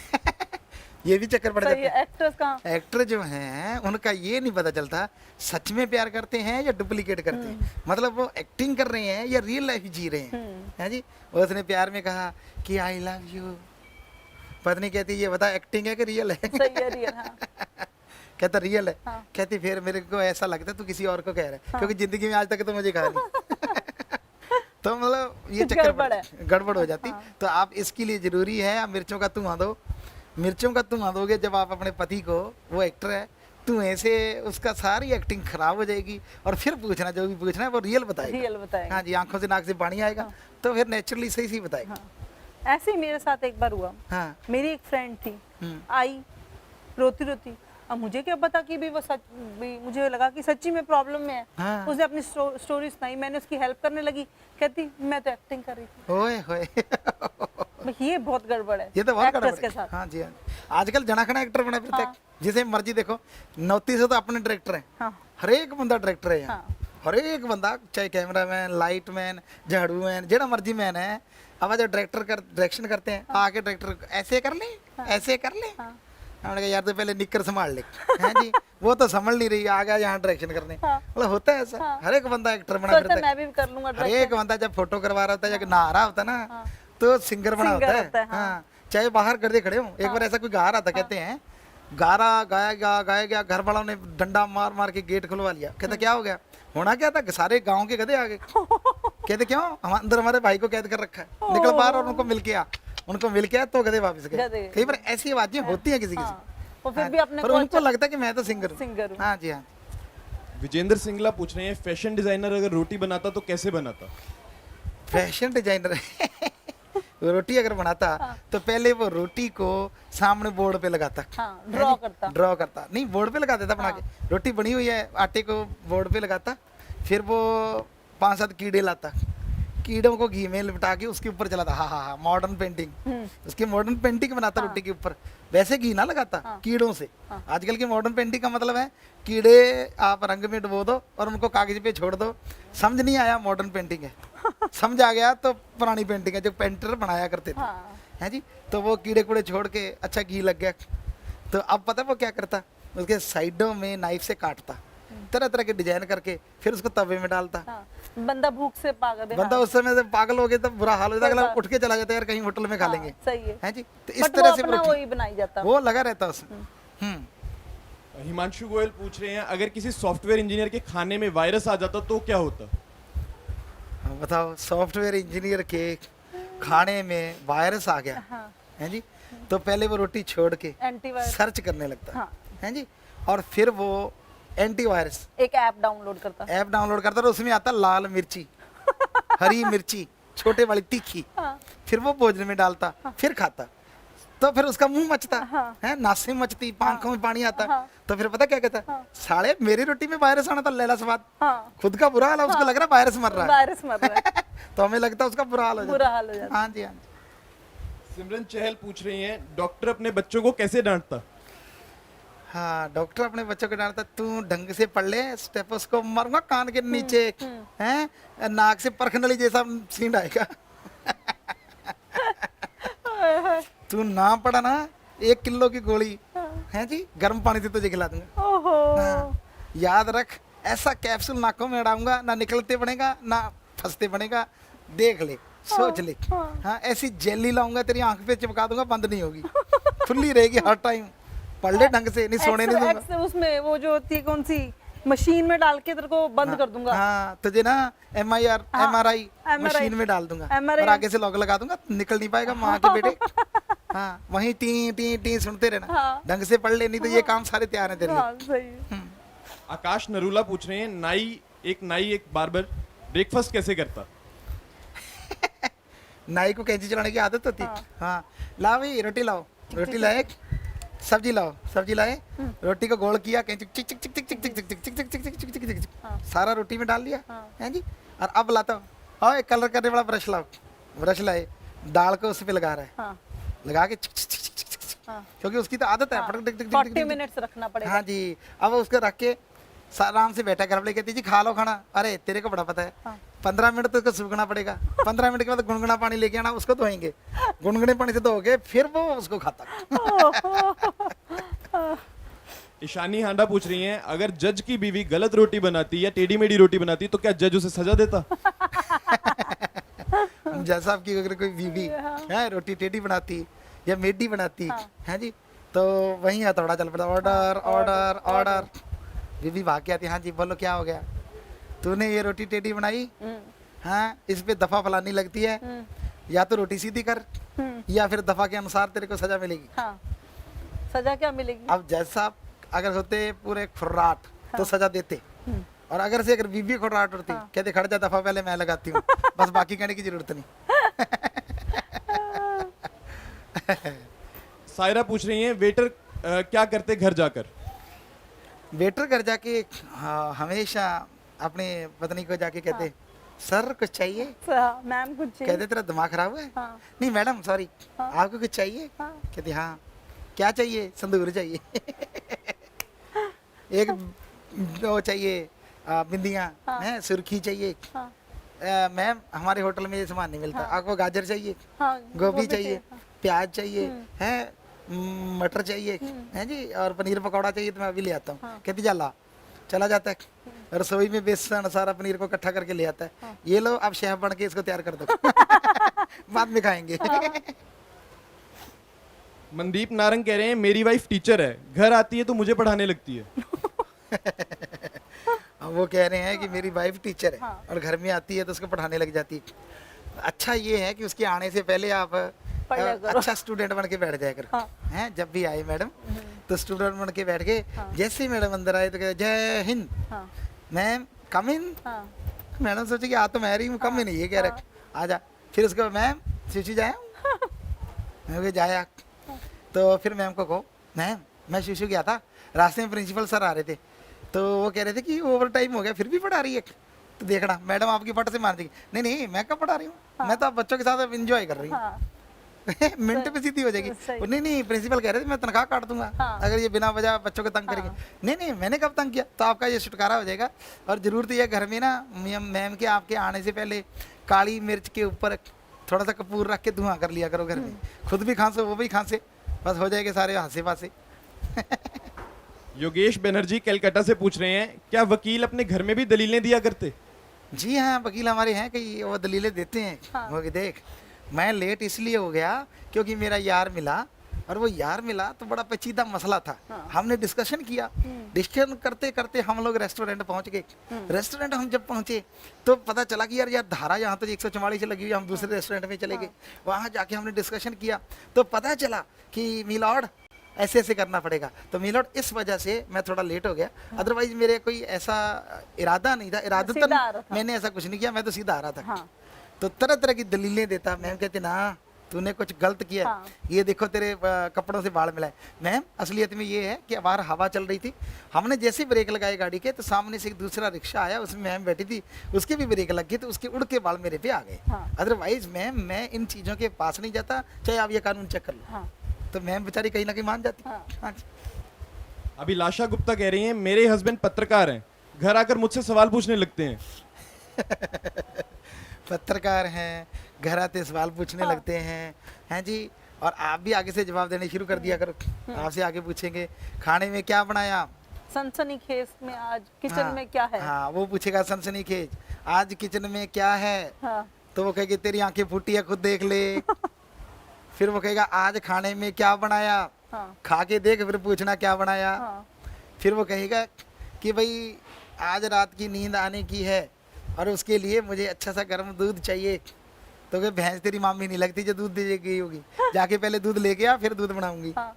ये भी चक्कर पड़ सही जाता है, एक्ट्रेस का। है। एक्टर जो हैं उनका ये नहीं पता चलता सच में प्यार करते हैं या डुप्लीकेट करते हैं। मतलब वो एक्टिंग कर रहे हैं या रियल लाइफ जी रहे हैं। है जी। उसने प्यार में कहा कि आई लव यू, पत्नी कहती ये बता एक्टिंग है कि रियल है? सही है, रियल। हाँ। कहता रियल है। हाँ। कहती फिर मेरे को ऐसा लगता है तू किसी और को कह रहा है, क्योंकि जिंदगी में आज तक तो मुझे कहा नहीं। तो मतलब ये चक्कर गड़बड़ है। गड़बड़ हो जाती। तो आप इसके लिए जरूरी है आप मिर्चों का धुआं दो। मिर्चों का धुआं दोगे जब आप अपने पति को, वो एक्टर है, धुएं से उसका सारी एक्टिंग खराब हो जाएगी, और फिर पूछना जो भी पूछना है वो रियल बताएगा। रियल बताएगा। हाँ जी, आंखों से नाक से पानी आएगा, तो फिर नेचुरली सही सही बताएगा। हाँ। ऐसे ही मेरे साथ एक बार हुआ। हाँ। मेरी एक फ्रेंड थी, हम्म। आई रोती रोती। अब मुझे क्या पता कि भी वो सच भी, मुझे लगा कि सच्ची में प्रॉब्लम में है। हाँ। उसने अपनी स्टोरी सुनाई, मैंने उसकी हेल्प करने लगी। कहती मैं तो एक्टिंग कर रही थी। ओए होए। भाई, ये बहुत गड़बड़ है। ये तो बहुत एक्ट्रेस गड़बड़ के है। साथ। हाँ जी, हाँ। आजकल जनाखना एक्टर बना फिरता है। हाँ। जिसे मर्जी देखो, 29 से तो अपने डायरेक्टर हैं। हाँ। हर एक बंदा डायरेक्टर है यहाँ। हाँ। हर एक बंदा, चाहे कैमरामैन, लाइट मैन, झाड़ू मैन, जेड़ा मर्जी मैन है, अब जो डायरेक्टर कर डायरेक्शन करते हैं, आके डायरेक्टर ऐसे कर ले, ऐसे कर ले। हाँ। हमने कहा यार तो पहले निक्कर संभाल ले। हैं जी, वो तो संभल नहीं रही, आ गया यहाँ डायरेक्शन करने। हाँ। मतलब होता है ऐसा। हाँ। हर एक बंदा एक्टर बना सोचता फिरता है। मैं भी कर लूंगा हर एक बंदा जब फोटो करवा रहा होता है या नहा रहा होता है ना, हाँ। तो सिंगर बना सिंगर होता होता है। है, हाँ। हाँ, चाहे बाहर गर्दे खड़े हो। एक बार ऐसा कोई गा रहा था, कहते हैं गाया गया, घर वालों ने डंडा मार मार के गेट खुलवा लिया। कहते क्या हो गया? होना क्या था, सारे गांव के गधे आ गए। कहते क्यों? हम अंदर हमारे भाई को कैद कर रखा है, निकल बाहर और उनको मिल के आ। उनको मिल के आ तो गधे वापस गधे। गए। कई बार ऐसी आवाजें होती हैं किसी किसी। हाँ। वो फिर हाँ, भी अपने पर को उनको लगता है कि मैं तो सिंगर सिंगर हूँ। हाँ जी, हाँ। विजेंद्र सिंगला पूछ रहे हैं, फैशन डिजाइनर अगर रोटी बनाता तो कैसे बनाता। फैशन डिजाइनर वो रोटी अगर बनाता तो पहले वो रोटी को सामने बोर्ड पे लगाता। हाँ, ड्रॉ करता। ड्रॉ करता नहीं, बोर्ड पे लगा देता बना के। रोटी बनी हुई है, आटे को बोर्ड पे लगाता, फिर वो 5-7 कीड़े लाता, कीड़ों को घी में लिपटा के उसके ऊपर चलाता। हाँ हाँ हाँ, मॉडर्न पेंटिंग। उसकी मॉडर्न पेंटिंग बनाता रोटी के ऊपर। वैसे घी ना लगाता, कीड़ों से। आजकल की मॉडर्न पेंटिंग का मतलब है कीड़े आप रंग में डुबो दो और उनको कागज पे छोड़ दो। समझ नहीं आया मॉडर्न पेंटिंग है, समझ आ गया तो पुरानी पेंटिंग है जो पेंटर बनाया करते थे। हाँ। है जी। तो वो कीड़े कूड़े छोड़ के अच्छा घी लग गया, तो अब पता है वो क्या करता, उसके साइडों में नाइफ से काटता, तरह तरह के डिजाइन करके, फिर उसको तवे में डालता। हाँ। बंदा भूख से पागल है। बंदा उस समय से पागल हो गया, तब बुरा हाल हो जाता, अगला उठ के चला जाता है यार कहीं होटल में खा हाँ, लेंगे। सही है। है जी। तो इस बट तरह वो से अपना रोटी- वही बनाई जाता। वो लगा रहता उसमें। हिमांशु गोयल पूछ रहे हैं, अगर किसी सॉफ्टवेयर इंजीनियर के खाने में वायरस आ जाता तो क्या होता। हाँ, बताओ, सॉफ्टवेयर इंजीनियर के खाने में वायरस आ गया। हाँ। है जी। तो पहले वो रोटी छोड़ के एंटीवायरस सर्च करने लगता हाँ। है जी, और फिर वो एंटीवायरस एक ऐप डाउनलोड करता। ऐप डाउनलोड करता, तो उसमें आता लाल मिर्ची, हरी मिर्ची, छोटे वाली तीखी, हाँ। फिर वो भोजन में डालता, फिर खाता। तो फिर उसका मुंह मचता हाँ। है, नासें मचती, आंखों में पानी आता। हाँ। तो फिर पता क्या कहता, साले मेरी रोटी में वायरस आना था, लैला स्वाद। हाँ। खुद का बुरा हाल है, उसको लग रहा है वायरस मर रहा है। वायरस मर रहा है। तो हमें लगता है उसका बुरा हाल हो जाता। बुरा हाल हो जाता। हाँ जी, हाँ जी। सिमरन चहल पूछ रही हैं, डॉक्टर अपने बच्चों को कैसे डांटता। हाँ, डॉक्टर अपने बच्चों को डांटता, तू ढंग से पढ़ ले, स्टेथोस्कोप मारूंगा कान के नीचे, हैं, नाक से परखनली जैसा सीन आएगा। तू ना पढ़ा ना, 1 किलो की गोली हैं जी, गर्म पानी से तुझे खिला दूंगा। ओहो हाँ, याद रख, ऐसा कैप्सूल नाकों में डालूंगा, ना निकलते बनेगा ना फंसते बनेगा। देख ले, सोच ले। हाँ, ऐसी जेली लाऊंगा तेरी आंख पे चिपका दूंगा, बंद नहीं होगी, खुली रहेगी हर टाइम। पढ़ ले ढंग से, नहीं सोने नहीं दूंगा। उसमें वो जो होती है कौन सी मशीन में डाल के तेरे को बंद कर दूंगा। हाँ, तुझे ना MRI मशीन में डाल दूंगा MRI और आगे से लॉक लगा दूंगा, निकल नहीं पाएगा माँ के बेटे। हाँ, वहीं टी टी टी सुनते रहना। हाँ। ढंग से पढ़ ले, नहीं तो ये काम सारे तैयार है तेरे लिए। हाँ, सही है। आकाश नरूला पूछ रहे हैं, नाई एक बार्बर ब्रेकफास्ट कैसे करता? नाई को कैंची चलाने की आदत होती है। हाँ, लाओ भाई रोटी लाओ, रोटी लाए, सब्जी लाओ, सब्जी लाए, रोटी को गोल किया, कैंची चिक चिक चिक चिक चिक चिक चिक चिक चिक चिक चिक चिक चिक चिक चिक, सारा रोटी में डाल दिया, हैं जी। और अब लाता हूँ, हाँ एक कलर करने वाला ब्रश लाओ, ब्रश लाए, दाल को उस पे लगा रहा है, हाँ, लगा के चिक चिक चिक चिक चिक चिक, क्योंकि उसकी तो आदत है, फटक टिक टिक टिक 40 मिनट्स रखना पड़ेगा। हाँ जी। अब उसको रख के आराम से बैठा घर कहती जी खा लो खाना। अरे तेरे को बड़ा पता है, 15 मिनट तो उसको सूखना पड़ेगा, 15 मिनट के बाद गुनगुना पानी लेके आना, उसको धोएंगे, गुनगुने पानी से धोगे फिर वो उसको खाता। ईशानी हांडा पूछ रही हैं, अगर जज की बीवी गलत रोटी बनाती या टेढ़ी मेढ़ी रोटी बनाती तो क्या जज उसे सजा देता? जैसा आपकी अगर कोई बीवी है रोटी टेढ़ी बनाती या मेढ़ी बनाती है जी, तो वहीं हथौड़ा चल पड़ता, ऑर्डर ऑर्डर ऑर्डर। बीवी भाग के आती, हाँ जी बोलो क्या हो गया, तूने ये रोटी टेढ़ी बनाई, हाँ इस पे दफा फलानी लगती है, या तो रोटी सीधी कर या फिर दफा के अनुसार तेरे को सजा मिलेगी। हाँ, सजा क्या मिलेगी? अब जैसा अगर होते पूरे खुर्राट तो सजा देते, और अगर बीबी खुर्राट होती, कहते खड़ जा दफा पहले मैं लगाती हूँ, बस बाकी कहने की जरूरत नहीं। सायरा पूछ रही हैं, वेटर क्या करते घर जाकर? वेटर घर जाके हमेशा अपने पत्नी को जाके कहते, सर कुछ चाहिए? मैम कुछ चाहिए? कहते तेरा दिमाग खराब है? हाँ। नहीं मैडम सॉरी, आपको कुछ चाहिए? हाँ। कहती हाँ, क्या चाहिए? संदूर चाहिए। एक वो चाहिए, बिंदियाँ हैं, सुर्खी चाहिए। मैम हमारे होटल में ये सामान नहीं मिलता, आपको गाजर चाहिए? हाँ, गोभी चाहिए, प्याज चाहिए, है मटर चाहिए, हैं जी, और पनीर पकौड़ा चाहिए तो मैं अभी ले आता हूँ। कहती जा ला, चला जाता है रसोई में, बेसन सारा पनीर को इकट्ठा करके ले आता है। ये लो अब शेफ बन के इसको तैयार कर दो। बाद में खाएंगे। मनदीप नारंग कह रहे हैं, मेरी वाइफ टीचर है, घर आती है तो मुझे पढ़ाने लगती है। अब वो कह रहे हैं कि मेरी वाइफ टीचर है और घर में आती है तो उसको पढ़ाने लग जाती है। अच्छा ये है कि उसके आने से पहले आप अच्छा स्टूडेंट बन के बैठ जाया करो। हैं जब भी आए मैडम तो स्टूडेंट बन के बैठ गए, जैसे ही मैडम अंदर आए तो कहे जय हिंद, मैम कम इन। मैडम सोचे कि आ तो मैं रही हूँ, कम इन ये कह रहे आ जा। फिर उसको मैम शिशु जाया, मैं जाया, तो फिर मैम को कहो मैम मैं शिशु गया था, रास्ते में प्रिंसिपल सर आ रहे थे तो वो कह रहे थे कि ओवर टाइम हो गया फिर भी पढ़ा रही है, तो देखना मैडम आपकी फट से मार देगी। नहीं नहीं मैं कब पढ़ा रही हूँ, मैं तो आप बच्चों के साथ एंजॉय कर रही हूँ। मिनट पे सीधी हो जाएगी। नहीं नहीं प्रिंसिपल कह रहे थे मैं तनख्वाह काट दूंगा अगर ये बिना वजह बच्चों को तंग करेंगे। नहीं नहीं मैंने कब तंग किया, तो आपका ये छुटकारा हो जाएगा। और जरूरत यह घर में ना मैम के आपके आने से पहले काली मिर्च के ऊपर थोड़ा सा कपूर रख के धुआं कर लिया करो घर में, खुद भी खांसो वो भी खांसे, बस हो जाएंगे सारे हासे पासे। योगेश बनर्जी कलकत्ता से पूछ रहे हैं, क्या वकील अपने घर में भी दलीलें दिया करते? जी हाँ, वकील हमारे हैं कि वो दलीलें देते हैं। वो कि देख मैं लेट इसलिए हो गया क्योंकि मेरा यार मिला, और वो यार मिला तो बड़ा पेचीदा मसला था। हमने डिस्कशन किया, डिस्कशन करते करते हम लोग रेस्टोरेंट पहुंच गए। रेस्टोरेंट हम जब पहुंचे तो पता चला कि यार धारा यहाँ तो 144 लगी हुई, हम दूसरे रेस्टोरेंट में चले गए। वहाँ जाके हमने डिस्कशन किया तो पता चला कि मिलॉर्ड ऐसे ऐसे करना पड़ेगा। तो मिलॉर्ड इस वजह से मैं थोड़ा लेट हो गया, अदरवाइज मेरे कोई ऐसा इरादा नहीं था, इरादतन मैंने ऐसा कुछ नहीं किया, मैं तो सीधा आ रहा था। तो तरह तरह की दलीलें देता। मैम कहते ना तूने कुछ गलत किया, ये देखो तेरे कपड़ों से बाल मिलाए। मैम असलियत में ये है कि बाहर हवा चल रही थी, हमने जैसे ब्रेक लगाए गाड़ी के तो सामने से एक दूसरा रिक्शा आया, उसमें मैम बैठी थी, उसके भी ब्रेक लग गए तो उसके उड़ के बाल मेरे पे आ गए। अदरवाइज मैम मैं इन चीज़ों के पास नहीं जाता, चाहे आप ये कानून चेक कर लो। तो मैम बेचारी कहीं ना कहीं मान जाती। हाँ जी। अभिलाषा गुप्ता कह रही हैं, मेरे हस्बैंड पत्रकार हैं, घर आकर मुझसे सवाल पूछने लगते हैं। पत्रकार हैं, घर आते सवाल पूछने लगते हैं, हैं जी। और आप भी आगे से जवाब देने शुरू कर दिया करो। आपसे आगे पूछेंगे खाने में क्या बनाया, सनसनीखेज में आज किचन हाँ, में क्या है? हाँ वो पूछेगा सनसनीखेज आज किचन में क्या है, हाँ, तो वो कहेगी तेरी आंखें फूटी है खुद देख ले। फिर वो कहेगा आज खाने में क्या बनाया, हाँ, खा के देख फिर पूछना क्या बनाया। हाँ, फिर वो कहेगा कि भाई आज रात की नींद आने की है और उसके लिए मुझे अच्छा सा गर्म दूध चाहिए, तो कहे भैंस तेरी मामी नहीं लगती जो दूध दे गई होगी, जाके पहले दूध लेके आ फिर दूध बनाऊंगी। हाँ।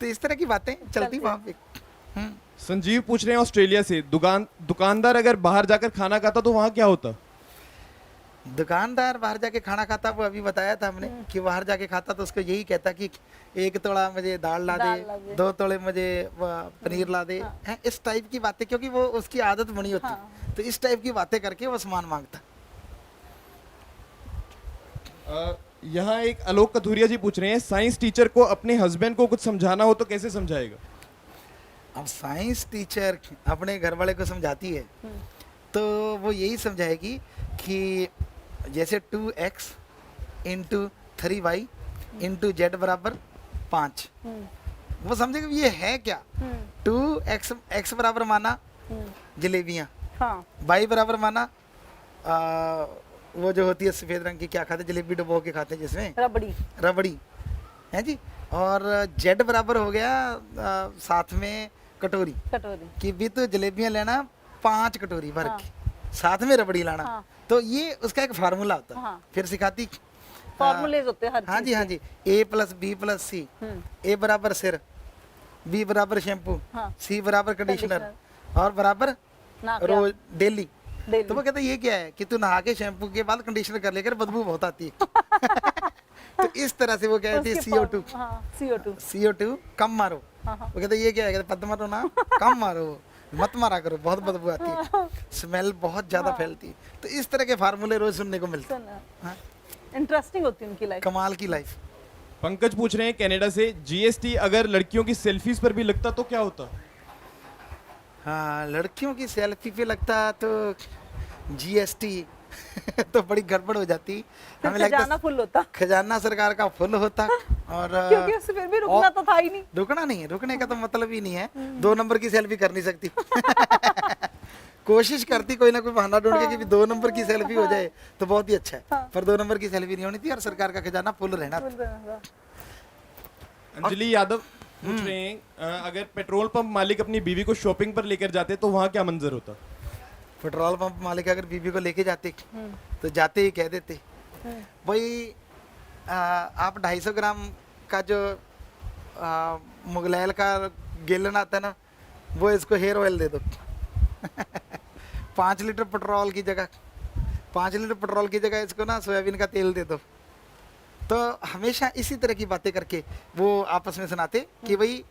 तो इस तरह की बातें चलती वहाँ पे। संजीव पूछ रहे हैं ऑस्ट्रेलिया से, दुकानदार अगर बाहर जाकर खाना खाता तो वहाँ क्या होता? दुकानदार बाहर जाके खाना खाता, वो अभी बताया था हमने कि बाहर जाके खाता तो उसको यही कहता कि 1 तोड़ा मुझे दाल ला दाल ला दे, दे। 2 तोड़े मुझे पनीर ला दे, हाँ। हैं इस टाइप की बातें, क्योंकि वो उसकी आदत बनी होती। हाँ। तो इस टाइप की बातें करके वो सामान मांगता। यहाँ एक आलोक कथुरिया जी पूछ रहे हैं, साइंस टीचर को अपने हस्बैंड को कुछ समझाना हो तो कैसे समझाएगा? अब साइंस टीचर अपने घर वाले को समझाती है तो वो यही समझाएगी कि जैसे 2x into 3y into Z बराबर 5, वो समझेगा ये है क्या। 2x बराबर माना जलेबियाँ, हाँ, y बराबर माना वो जो होती है सफ़ेद रंग की, क्या खाते हैं, जलेबी डुबो के खाते हैं जिसमें रबड़ी, रबड़ी है जी। और जेड बराबर हो गया साथ में कटोरी, कटोरी, कि भी तो जलेबियाँ लेना 5 कटोरी भर हाँ। के, साथ में रबड़ी लाना। हाँ। तो ये उसका एक फार्मूला होता है। हाँ। फिर सिखाती फॉर्मूलेज होते हैं हर हाँ चीज जी, हाँ के। जी, A + B + C, A बराबर सिर, B बराबर शैम्पू, हाँ। C बराबर कंडीशनर कंडीशनर। और बराबर ना रोज डेली। डेली। तो वो कहता है ये क्या है कि तू नहा के शैम्पू के बाद कंडीशनर कर लेकर, बदबू बहुत आती है। तो इस तरह से वो कहती है उसकी CO2, हाँ, CO2, CO2 कम मारो। हाँ, हाँ। वो कहते ये क्या है, कहते पद मारो ना, कम मारो, मत मारा करो, बहुत बदबू आती है, स्मेल बहुत ज्यादा फैलती है। तो इस तरह के फार्मूले रोज सुनने को मिलते हैं। हाँ, इंटरेस्टिंग होती है उनकी लाइफ। कमाल की लाइफ। पंकज पूछ रहे हैं कनाडा से, जीएसटी अगर लड़कियों की सेल्फीज पर भी लगता तो क्या होता? हाँ, लड़कियों की सेल्फी पे लगता तो GST तो बड़ी गड़बड़ हो जाती। हमें लगता खजाना फुल होता, खजाना सरकार का फुल होता। और क्योंकि उससे फिर भी रुकना तो था ही नहीं। रुकना नहीं है, रुकने का तो मतलब ही नहीं है। 2 नंबर की सेल्फी कर नहीं सकती। कोशिश करती कोई ना कोई बहाना ढूंढ के कि भी 2 नंबर की सेल्फी हो जाए तो बहुत ही अच्छा है, पर 2 नंबर की सेल्फी नहीं होनी थी और सरकार का खजाना फुल रहना था। अंजलि यादव पूछ रहे हैं, अगर पेट्रोल पंप मालिक अपनी बीवी को शॉपिंग पर लेकर जाते तो वहाँ क्या मंजर होता? पेट्रोल पंप मालिक अगर बीबी को लेके जाते तो जाते ही कह देते, भाई आप 250 ग्राम का जो मुगलैल का गैलन आता है ना, वो इसको हेयर ऑयल दे दो। 5 लीटर पेट्रोल की जगह 5 लीटर पेट्रोल की जगह इसको ना सोयाबीन का तेल दे दो। तो हमेशा इसी तरह की बातें करके वो आपस में सुनाते कि भाई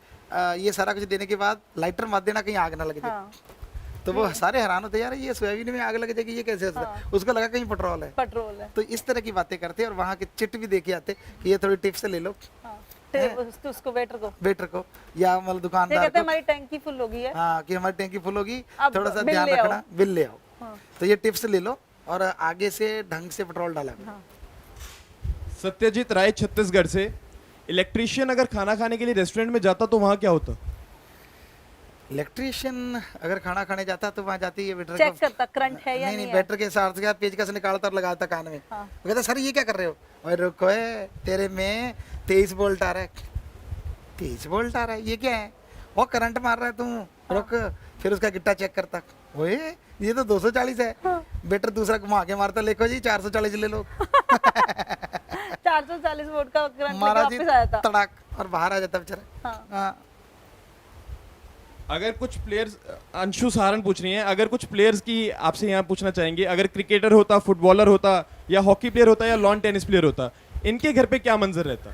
ये सारा कुछ देने के बाद लाइटर मत देना, कहीं आग ना लग जाए। हाँ, तो वो सारे हैरान होते यार ये सोयाबीन में आग लग जाएगी, ये कैसे हो सकता है? उसको लगा कहीं पेट्रोल है। पेट्रोल है। तो इस तरह की बातें करते और वहाँ के चिट भी देके आते कि ये थोड़ी टिप्स ले लो हाँ, उसको वेटर को वेटर को या मतलब ये दुकानदार कहते हैं को, हमारी टैंकी फुल हो गई है। हाँ कि हमारी टैंकी फुल होगी, अब थोड़ा सा बिल ध्यान ले आओ। रखना, बिल ले आओ। हाँ, तो ये टिप्स ले लो और आगे से ढंग से पेट्रोल डाला करो। हाँ। सत्यजीत राय छत्तीसगढ़ से, इलेक्ट्रीशियन अगर खाना खाने के लिए रेस्टोरेंट में जाता तो वहाँ क्या होता? इलेक्ट्रीशियन अगर खाना खाने जाता तो वहाँ जाती है वेटर चेक करता करंट है या नहीं नहीं नहीं, है। वेटर के साथ के पेचकस निकालता और लगाता कान में। हाँ। वो कहता सर ये क्या कर रहे हो? और रुको है तेरे में 23 वोल्ट आ रहा है। 23 वोल्ट आ रहा है, ये क्या है? वो करंट मार रहा है तू, रुक। फिर उसका गिट्टा चेक करता, ओए ये तो 240 है। बेटर दूसरा घुमा के मारता, देखो जी 440 ले लो। 440 वोल्ट का करंट महाराज जी वापस आया था। तड़ाक और बाहर आ जाता बेचारा। हाँ। हाँ। अगर कुछ प्लेयर्स, अंशु सहारण पूछ रही हैं, अगर कुछ प्लेयर्स की आपसे यहाँ पूछना चाहेंगे, अगर क्रिकेटर होता, फुटबॉलर होता, या हॉकी प्लेयर होता, या लॉन टेनिस प्लेयर होता, इनके घर पे क्या मंजर रहता?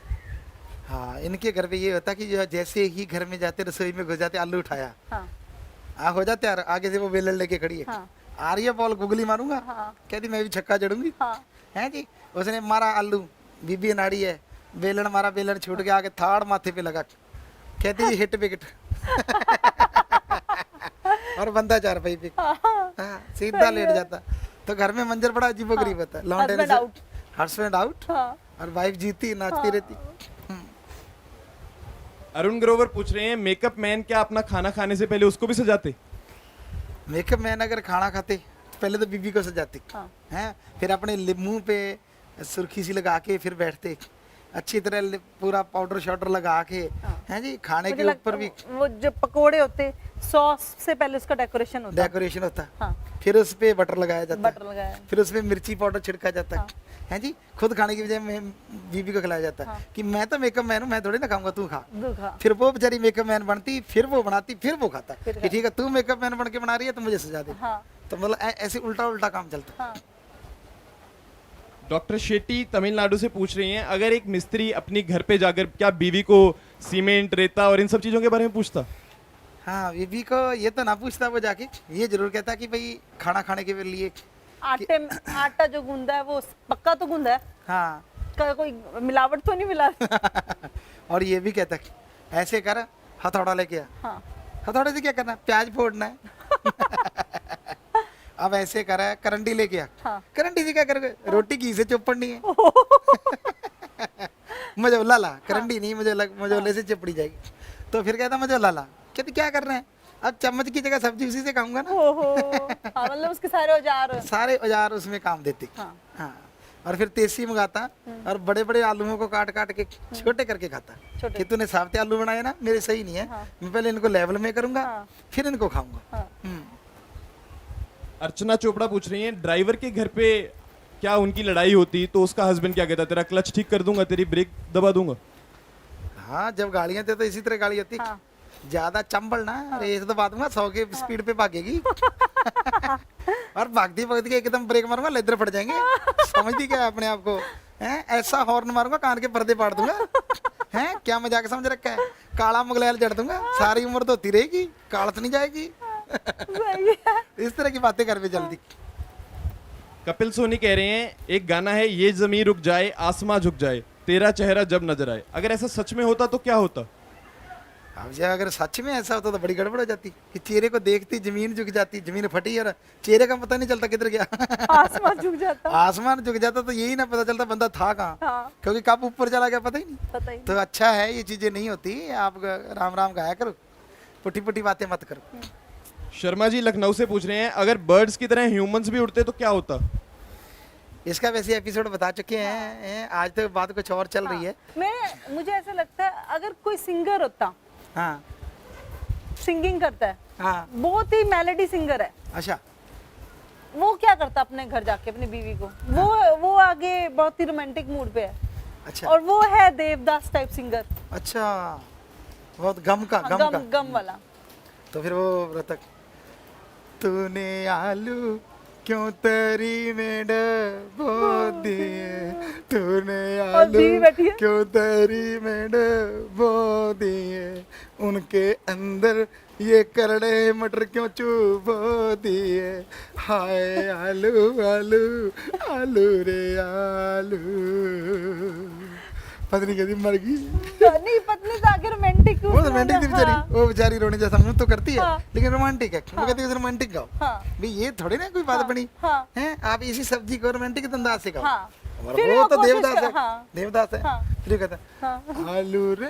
हाँ, इनके घर पे ये होता कि जो जैसे ही घर में जाते रसोई में घुस जाते, आलू उठाया, हाँ, हो जाते यार, आगे से वो बेलन लेके खड़ी है। हाँ। आ रही है बॉल, गुगली मारूंगा। हाँ। कहती मैं भी छक्का जड़ूंगी। हाँ। है जी, उसने मारा आलू, बीबी नाड़ी है, बेलन मारा, बेलन छूट गया, आगे थाड़ माथे पे लगा, कहती जी हिट विकेट। और बंदा 4 पे। हाँ, सीधा लेट जाता। तो घर में मंजर बड़ा अजीबो गरीब होता है। Lawn Husband tennis, out। Husband out हाँ और वाइफ जीती नाचती रहती। अरुण ग्रोवर पूछ रहे हैं मेकअप मैन क्या अपना खाना खाने से पहले उसको भी सजाते? मेकअप मैन अगर खाना खाते तो पहले तो बीबी को सजाते हाँ। हैं, फिर अपने मुंह पे सुर्खी सी लगा के फिर बैठते अच्छी तरह पूरा पाउडर शाउडर लगा के, हैं जी, खाने मुझे के ऊपर भी वो जो पकोड़े होते सॉस से पहले उसका डेकोरेशन होता है। डेकोरेशन होता, हाँ फिर उस पे बटर लगाया जाता बटर लगाया। फिर उसमें मिर्ची पाउडर छिड़का जाता है जी, खुद खाने की बजाय बीबी को खिलाया जाता है कि मैं तो मेकअप मैन हूँ, मैं थोड़ी ना खाऊंगा, तू खा। दूखा फिर वो बेचारी मेकअप मैन बनती, फिर वो बनाती, फिर वो खाता कि ठीक है तू मेकअप मैन बन के बना रही है तो मुझे सजा दे। हाँ तो मतलब ऐसे उल्टा उल्टा काम चलता। हाँ डॉक्टर शेट्टी तमिलनाडु से पूछ रही हैं अगर एक मिस्त्री अपनी घर पे जाकर क्या बीवी को सीमेंट, रेता और इन सब चीजों के बारे में पूछता? हाँ, बीबी को ये तो ना पूछता, वो जाके ये जरूर कहता कि भाई खाना खाने के लिए आटा जो गूंदा है वो पक्का तो गूंदा है, हाँ कोई मिलावट तो नहीं मिला। और ये भी कहता कि ऐसे कर, हथौड़ा लेके आ। हाँ हथौड़े से क्या करना है, प्याज फोड़ना है। अब ऐसे कर, करंडी लेके आ। हाँ। करंडी से क्या करोगे, रोटी घी से चोपड़नी है। मजोला ला, करंडी नहीं, मजोले से चपड़ी जाएगी। तो फिर कहता मजोला ला, कहते क्या कर रहे हैं, अब चम्मच की जगह सब्जी उसी से खाऊंगा ना। ओहो हाँ, मतलब उसके सारे औजार सारे औजार उसमें काम देते। हाँ। हाँ, और फिर तेसी मंगाता और बड़े बड़े आलूओं को काट काट के छोटे करके खाता छोटे। कि तूने साफ्ते आलू बनाए ना, मेरे सही नहीं है, हाँ। मैं पहले इनको लेवल में करूंगा, हाँ। फिर इनको खाऊंगा। हाँ। अर्चना चोपड़ा पूछ रही हैं ड्राइवर के घर पे क्या उनकी लड़ाई होती तो उसका हस्बैंड क्या कहता, तेरा क्लच ठीक कर दूंगा, तेरी ब्रेक दबा दूंगा? हाँ, जब गाड़ियां थे तो इसी तरह गाड़ी होती। हाँ। ज्यादा चंबल ना, रेस दबा दूंगा, 100 के स्पीड पे भागेगी। और भागती भागती एकदम ब्रेक मारूंगा, लेदर फट जाएंगे। समझती क्या है अपने आप को, हैं? ऐसा हॉर्न मारूंगा कान के पर्दे पाड़ दूंगा। हैं, क्या मजाक समझ रखा है, काला मुगलैल जड़ दूंगा, सारी उम्र तो होती रहेगी, कालत नहीं जाएगी। सही है। इस तरह की बातें कर पे जल्दी। कपिल सोनी कह रहे हैं एक गाना है ये जमीन रुक जाए आसमां झुक जाए तेरा चेहरा जब नजर आए, अगर ऐसा सच में होता तो क्या होता? अब जो अगर सच में ऐसा होता तो बड़ी गड़बड़ हो जाती कि चेहरे को देखती जमीन झुक जाती, जमीन फटी और चेहरे का पता नहीं चलता किधर गया। आसमान झुक जाता। आसमान झुक जाता तो यही ना पता चलता बंदा था कहाँ, हाँ क्योंकि कब ऊपर चला गया पता ही नहीं। पता ही नहीं। तो अच्छा है ये चीजें नहीं होती, आप राम राम गाया करो, पुटी पुटी बातें मत करो। शर्मा जी लखनऊ से पूछ रहे हैं अगर बर्ड्स की तरह ह्यूमंस भी उड़ते तो क्या होता? इसका वैसे एपिसोड बता चुके हैं, आज तो बात कुछ और चल रही है। मुझे ऐसा लगता है अगर कोई सिंगर होता, हाँ सिंगिंग करता है, हाँ, बहुत ही मेलोडी सिंगर है, अच्छा वो क्या करता अपने घर जाके अपनी बीवी को, वो आगे बहुत ही रोमांटिक मूड पे है, अच्छा और वो है देवदास टाइप सिंगर, अच्छा, बहुत गम का गम वाला। तो फिर वो व्रतक, तूने आलू क्यों तरी में डबो दिए, तूने आलू बीवी बैठी है। क्यों तरी में डबो दिए, उनके अंदर ये करड़े मटर क्यों चुबो दिए, हाय आलू आलू आलू रे आलू। पत्नी कहती मर गई। नहीं, पत्नी तो आगे रोमांटिक, वो रोमांटिक थी बेचारी, हाँ, वो बेचारी रोने जैसा मुंह तो करती है, हाँ। लेकिन रोमांटिक है। वो कहती है रोमांटिक गाओ। हाँ, भाई ये थोड़ी ना कोई बात बनी हाँ, है, आप इसी सब्जी को रोमांटिक अंदाज से गाओ। हाँ। और फिर वो तो कोशिश देवदास कर- है, हाँ। देवदास है। हाँ। फिर कहता है, हाँ। आलू रे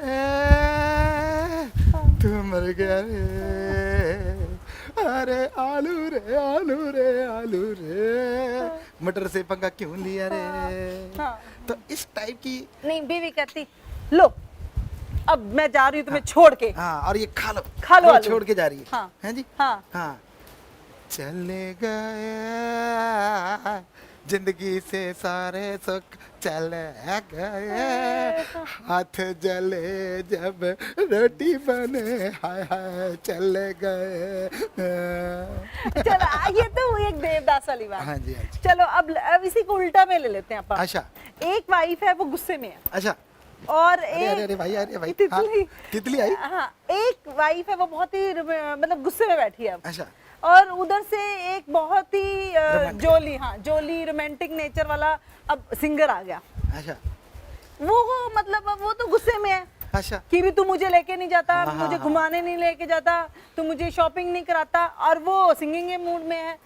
तू मर गया रे, अरे आलू रे आलू रे आलू रे, मटर से पंगा क्यों लिया रे। हाँ। तो इस टाइप की, नहीं, बीवी कहती लो अब मैं जा रही हूँ तुम्हें छोड़ के। हाँ, और ये खा लो वो आलू छोड़ के जा रही है। हाँ। हैं जी, हाँ, हाँ, चले गए जिंदगी से सारे सुख चले गए, हाथ जले जब रोटी बने, हाय हाय चले गए। चलो ये तो हुई एक देवदास वाली बात। हाँ जी, हाँ जी। चलो अब इसी को उल्टा में ले लेते हैं अपन। अच्छा एक वाइफ है वो गुस्से में है, अच्छा, और अरे एक अरे भाई, अरे भाई, तितली। हाँ, तितली आई। हाँ, एक वाइफ है वो बहुत ही मतलब गुस्से में बैठी है अब। अच्छा, और उधर से एक बहुत ही रोमांटिक। जोली रोमांटिक नेचर वाला अब सिंगर आ गया। अच्छा, वो मतलब अब वो तो गुस्से में है अच्छा, कि भी तू मुझे लेके नहीं जाता, हाँ, मुझे हाँ, घुमाने नहीं लेके जाता, तू मुझे शॉपिंग नहीं कराता, और वो सिंगिंग के मूड में है।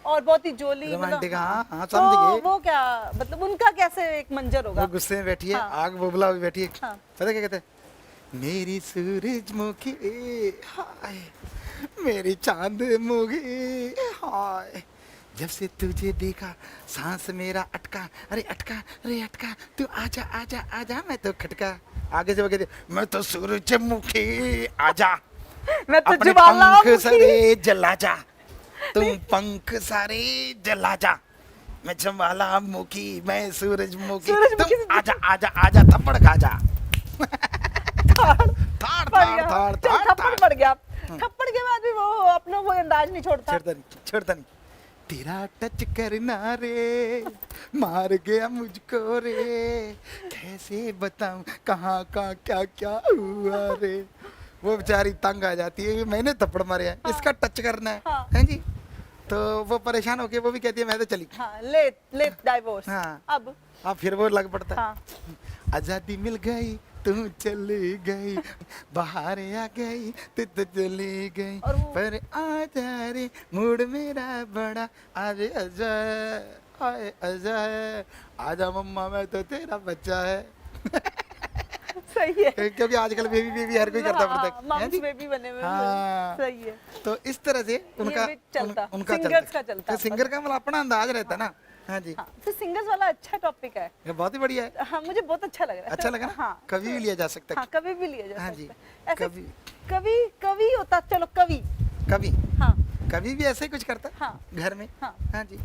और बहुत ही जोली रोमांटिक, हाँ हाँ तो समझ गए। वो क्या मतलब उनका कैसे एक मंजर होगा? वो गुस्से में बैठी है, हाँ। आग बुबला हुई बैठी है, हाँ। पता क्या कहते हैं? मेरी सूरजमुखी हाय, मेरी चांदमुखी हाय, जब से तुझे देखा सांस मेरा अटका, अरे अटका, अरे अटका, तू आजा आजा आजा, मैं तो खटका। आगे से वो कहते, मैं तो सूरजमुखी आजा, मैं तो अपने ज्वालामुखी। पंख सारे जला जा, तुम पंख सारे जला जा, मैं ज्वालामुखी, मैं सूरजमुखी, सूरजमुखी तुम आजा आजा आजा, थप्पड़ खा जा। थाड़ पड़ थाड़ गया। थाड़ चल, थाड़ थप्पड़ थाड़। पड़ गया। थप्पड़ के बाद भी वो अपना वो अंदाज नहीं छोड़ता। छोड़ता नहीं। तेरा टच करना रे मार गया मुझको रे, कैसे बताऊं कहाँ का क्या क्या हुआ रे। वो बेचारी तंग आ जाती है, मैंने थप्पड़ मारे हैं, इसका टच करना है, हाँ। हैं जी। तो वो परेशान होके वो भी कहती है मैं तो चली। हाँ, ले डाइवोर्स। हाँ। अब फिर वो लग पड़ता है। हाँ। आजादी मिल गई तू चली गई, बाहर आ गई तू तो चली गई, और वो- पर आजा रे मूड मेरा बड़ा, अरे आजा आए आजा है, आजा मम्मा मैं तो तेरा बच्चा है। सही है। क्योंकि आजकल बेबी बेबी हर कोई करता हाँ, पड़ता है मम्स जी? बेबी बने हुए हैं। हाँ। सही है। तो इस तरह से उनका भी चलता, उनका singers का चलता। तो सिंगर का मतलब अपना अंदाज रहता है ना। हाँ जी, हाँ, तो सिंगर्स वाला अच्छा टॉपिक है। ये बहुत ही बढ़िया है। हाँ, मुझे बहुत अच्छा लग रहा है। अच्छा लगा ना? हाँ, कभी भी लिया जा सकता है। हाँ, कभी भी लिया जा हाँ सकता जी, है। ऐसे कभी कभी कभी होता, चलो कभी। कभी हाँ कभी भी ऐसे ही कुछ करता है हाँ घर में। हाँ। हाँ जी,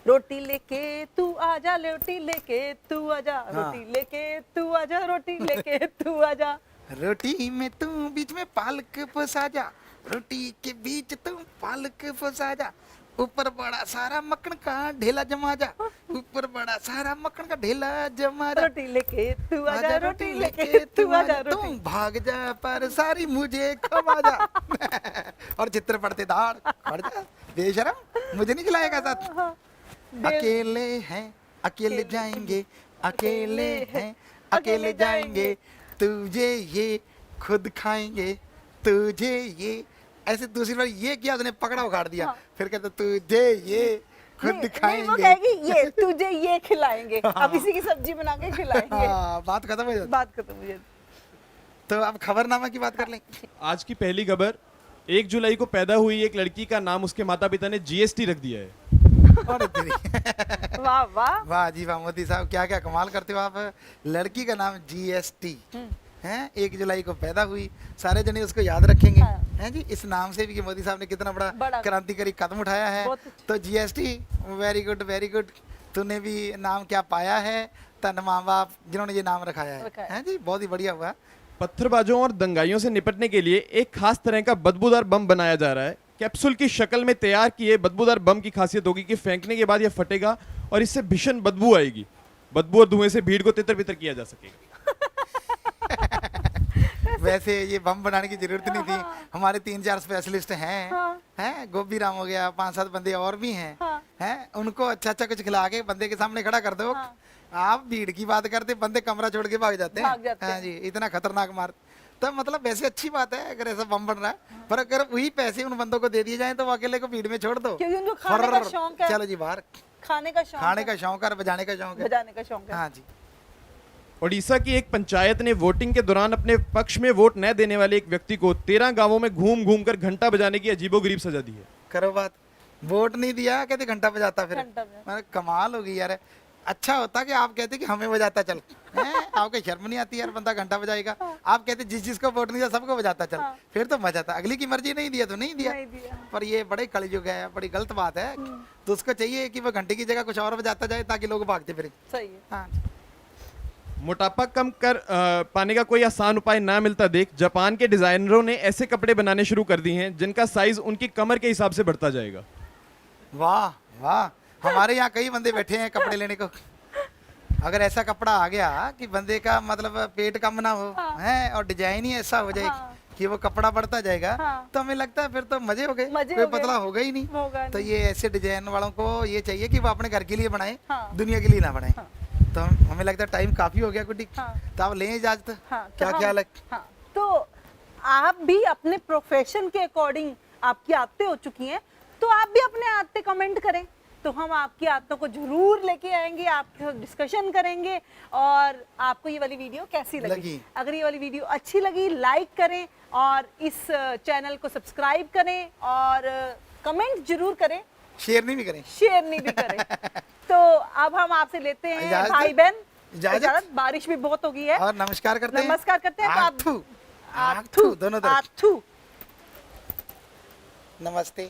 रोटी लेके तू आजा, रोटी लेके तू आजा, हाँ। रोटी लेके तू आजा, रोटी लेके तू आजा। रोटी में तू बीच में पालक फंसा जा, रोटी के बीच तू पालक फंसा जा, ऊपर बड़ा सारा मक्खन का ढेला जमा जा, ऊपर बड़ा सारा मक्खन का ढेला जमा जा, रोटी लेके तू आजा, आजा रोटी लेके तू आजा, तुम रोटी। भाग जा पर सारी मुझे खवा जा। और चित्र पढ़ते दाड़ पढ़ जा, बेशरम मुझे नहीं खिलाएगा साथ। हाँ, अकेले हैं अकेले जाएंगे, अकेले हैं अकेले जाएंगे, तुझे ये खुद खाएंगे, तुझे ये, ऐसे दूसरी बार ये किया उसने पकड़ा उखाड़ दिया। हाँ। फिर कहता तुझे ये खुद नहीं, खाएंगे। वो कहेगी ये तुझे ये खिलाएंगे, अब इसी की सब्जी बना के खिलाएंगे। हाँ, बात खत्म हो जाती। बात खत्म हुई। तो अब खबरनामा की बात कर लें। आज की पहली खबर, 1 जुलाई को पैदा हुई एक लड़की का नाम उसके माता पिता ने जीएसटी रख दिया है। और तेरी। वाह वाह। वाह जी वाह, मोदी साहब क्या क्या कमाल करते हो आप। लड़की का नाम जीएसटी है, 1 जुलाई को पैदा हुई, सारे जने उसको याद रखेंगे। हाँ। हैं जी, इस नाम से भी कि मोदी साहब ने कितना बड़ा बड़ा क्रांतिकारी कदम उठाया है। बहुत अच्छा। तो GST very good very good. तूने भी नाम क्या पाया है, तन माँ बाप जिन्होंने ये नाम रखाया है। रखा है। हैं जी, बहुत ही बढ़िया हुआ। पत्थरबाजों और दंगाइयों से निपटने के लिए एक खास तरह का बदबूदार बम बनाया जा रहा है। कैप्सूल की शक्ल में तैयार किए बदबूदार बम की खासियत होगी कि फेंकने के बाद यह फटेगा और इससे भीषण बदबू आएगी। बदबू और धुएं से भीड़ को तितर बितर किया जा सकेगा। वैसे ये बम बनाने की जरूरत नहीं थी, हमारे 3-4 स्पेशलिस्ट हैं। हाँ। हैं गोभी राम हो गया, 5-7 बंदे और भी हैं। हाँ। हैं उनको अच्छा अच्छा कुछ खिला के बंदे के सामने खड़ा कर दो। हाँ। आप भीड़ की बात करते, बंदे कमरा छोड़ के भाग जाते हैं। भाग जाते हाँ हैं। जी, इतना खतरनाक मार। तो मतलब वैसे अच्छी बात है अगर ऐसा बम बन रहा है, पर अगर वही पैसे उन बंदों को दे दिए जाए तो वो अकेले को भीड़ में छोड़ दो। क्योंकि उनको खाने का फर्र, शौक है। चलो जी बाहर। खाने का शौक खाने है, का शौक है और बजाने का शौक है। बजाने का शौक है। हाँ जी। ओडिशा की एक पंचायत ने वोटिंग के दौरान अपने पक्ष में वोट न देने वाले एक व्यक्ति को 13 गांवों में घूम घूम कर घंटा बजाने की अजीबोगरीब सजा दी है। करो बात, वोट नहीं दिया कहते घंटा बजाता फिर। घंटा बजा- मैंने कमाल हो गई यार। अच्छा होता कि आप कहते कि हमें बजाता चल। हैं? आपको शर्म नहीं आती यार, बंदा घंटा बजाएगा। आप कहते जिस जिसको वोट नहीं दिया सबको बजाता चल। हाँ। फिर तो मजा था। अगली की मर्जी नहीं दिया तो नहीं दिया। नहीं दिया। पर ये बड़े कलयुग है, बड़ी गलत बात है। तो उसको चाहिए कि वो घंटे की जगह कुछ और बजाता जाए ताकि लोग भागते फिरे। सही है। हाँ। मोटापा कम कर पाने का कोई आसान उपाय ना मिलता देख जापान के डिजाइनरों ने ऐसे कपड़े बनाने शुरू कर दिए हैं जिनका साइज उनकी कमर के हिसाब से बढ़ता जाएगा। वाह वाह, हमारे यहाँ कई बंदे बैठे हैं कपड़े लेने को। अगर ऐसा कपड़ा आ गया कि बंदे का मतलब पेट कम ना हो, हाँ। है और डिजाइन ही ऐसा हो जाए हाँ। कि वो कपड़ा बढ़ता जाएगा, हाँ। तो हमें लगता है फिर तो मजे हो गए, मजे कोई हो गए। पतला होगा ही नहीं। होगा तो नहीं। ये ऐसे डिजाइन वालों को ये चाहिए कि वो अपने घर के लिए बनाए, हाँ। दुनिया के लिए ना बनाए। हाँ। तो हमें लगता है टाइम काफी हो गया गुड्डी। हाँ। तो आप लें इजाजत। हाँ, तो क्या हम- ख्याल है? हाँ, तो आप भी अपने प्रोफेशन के अकॉर्डिंग आपकी आदतें हो चुकी हैं, तो आप भी अपने आते कमेंट करें, तो हम आपकी आदतों को जरूर लेके आएंगे, आपके डिस्कशन करेंगे। और आपको ये वाली वीडियो कैसी लगी? अगर ये वाली वीडियो अच्छी लगी लाइक करें और इस चैनल को सब्सक्राइब करें और कमेंट जरूर करें, शेयर नहीं भी करें, शेयर नहीं भी करें। तो अब हम आपसे लेते हैं इजाजत? भाई बहन इजाजत? बारिश भी बहुत हो गई है और नमस्कार करते हैं। नमस्कार करते हैं। तो आप आथू, आथू, दोनों तरफ। आथू। नमस्ते।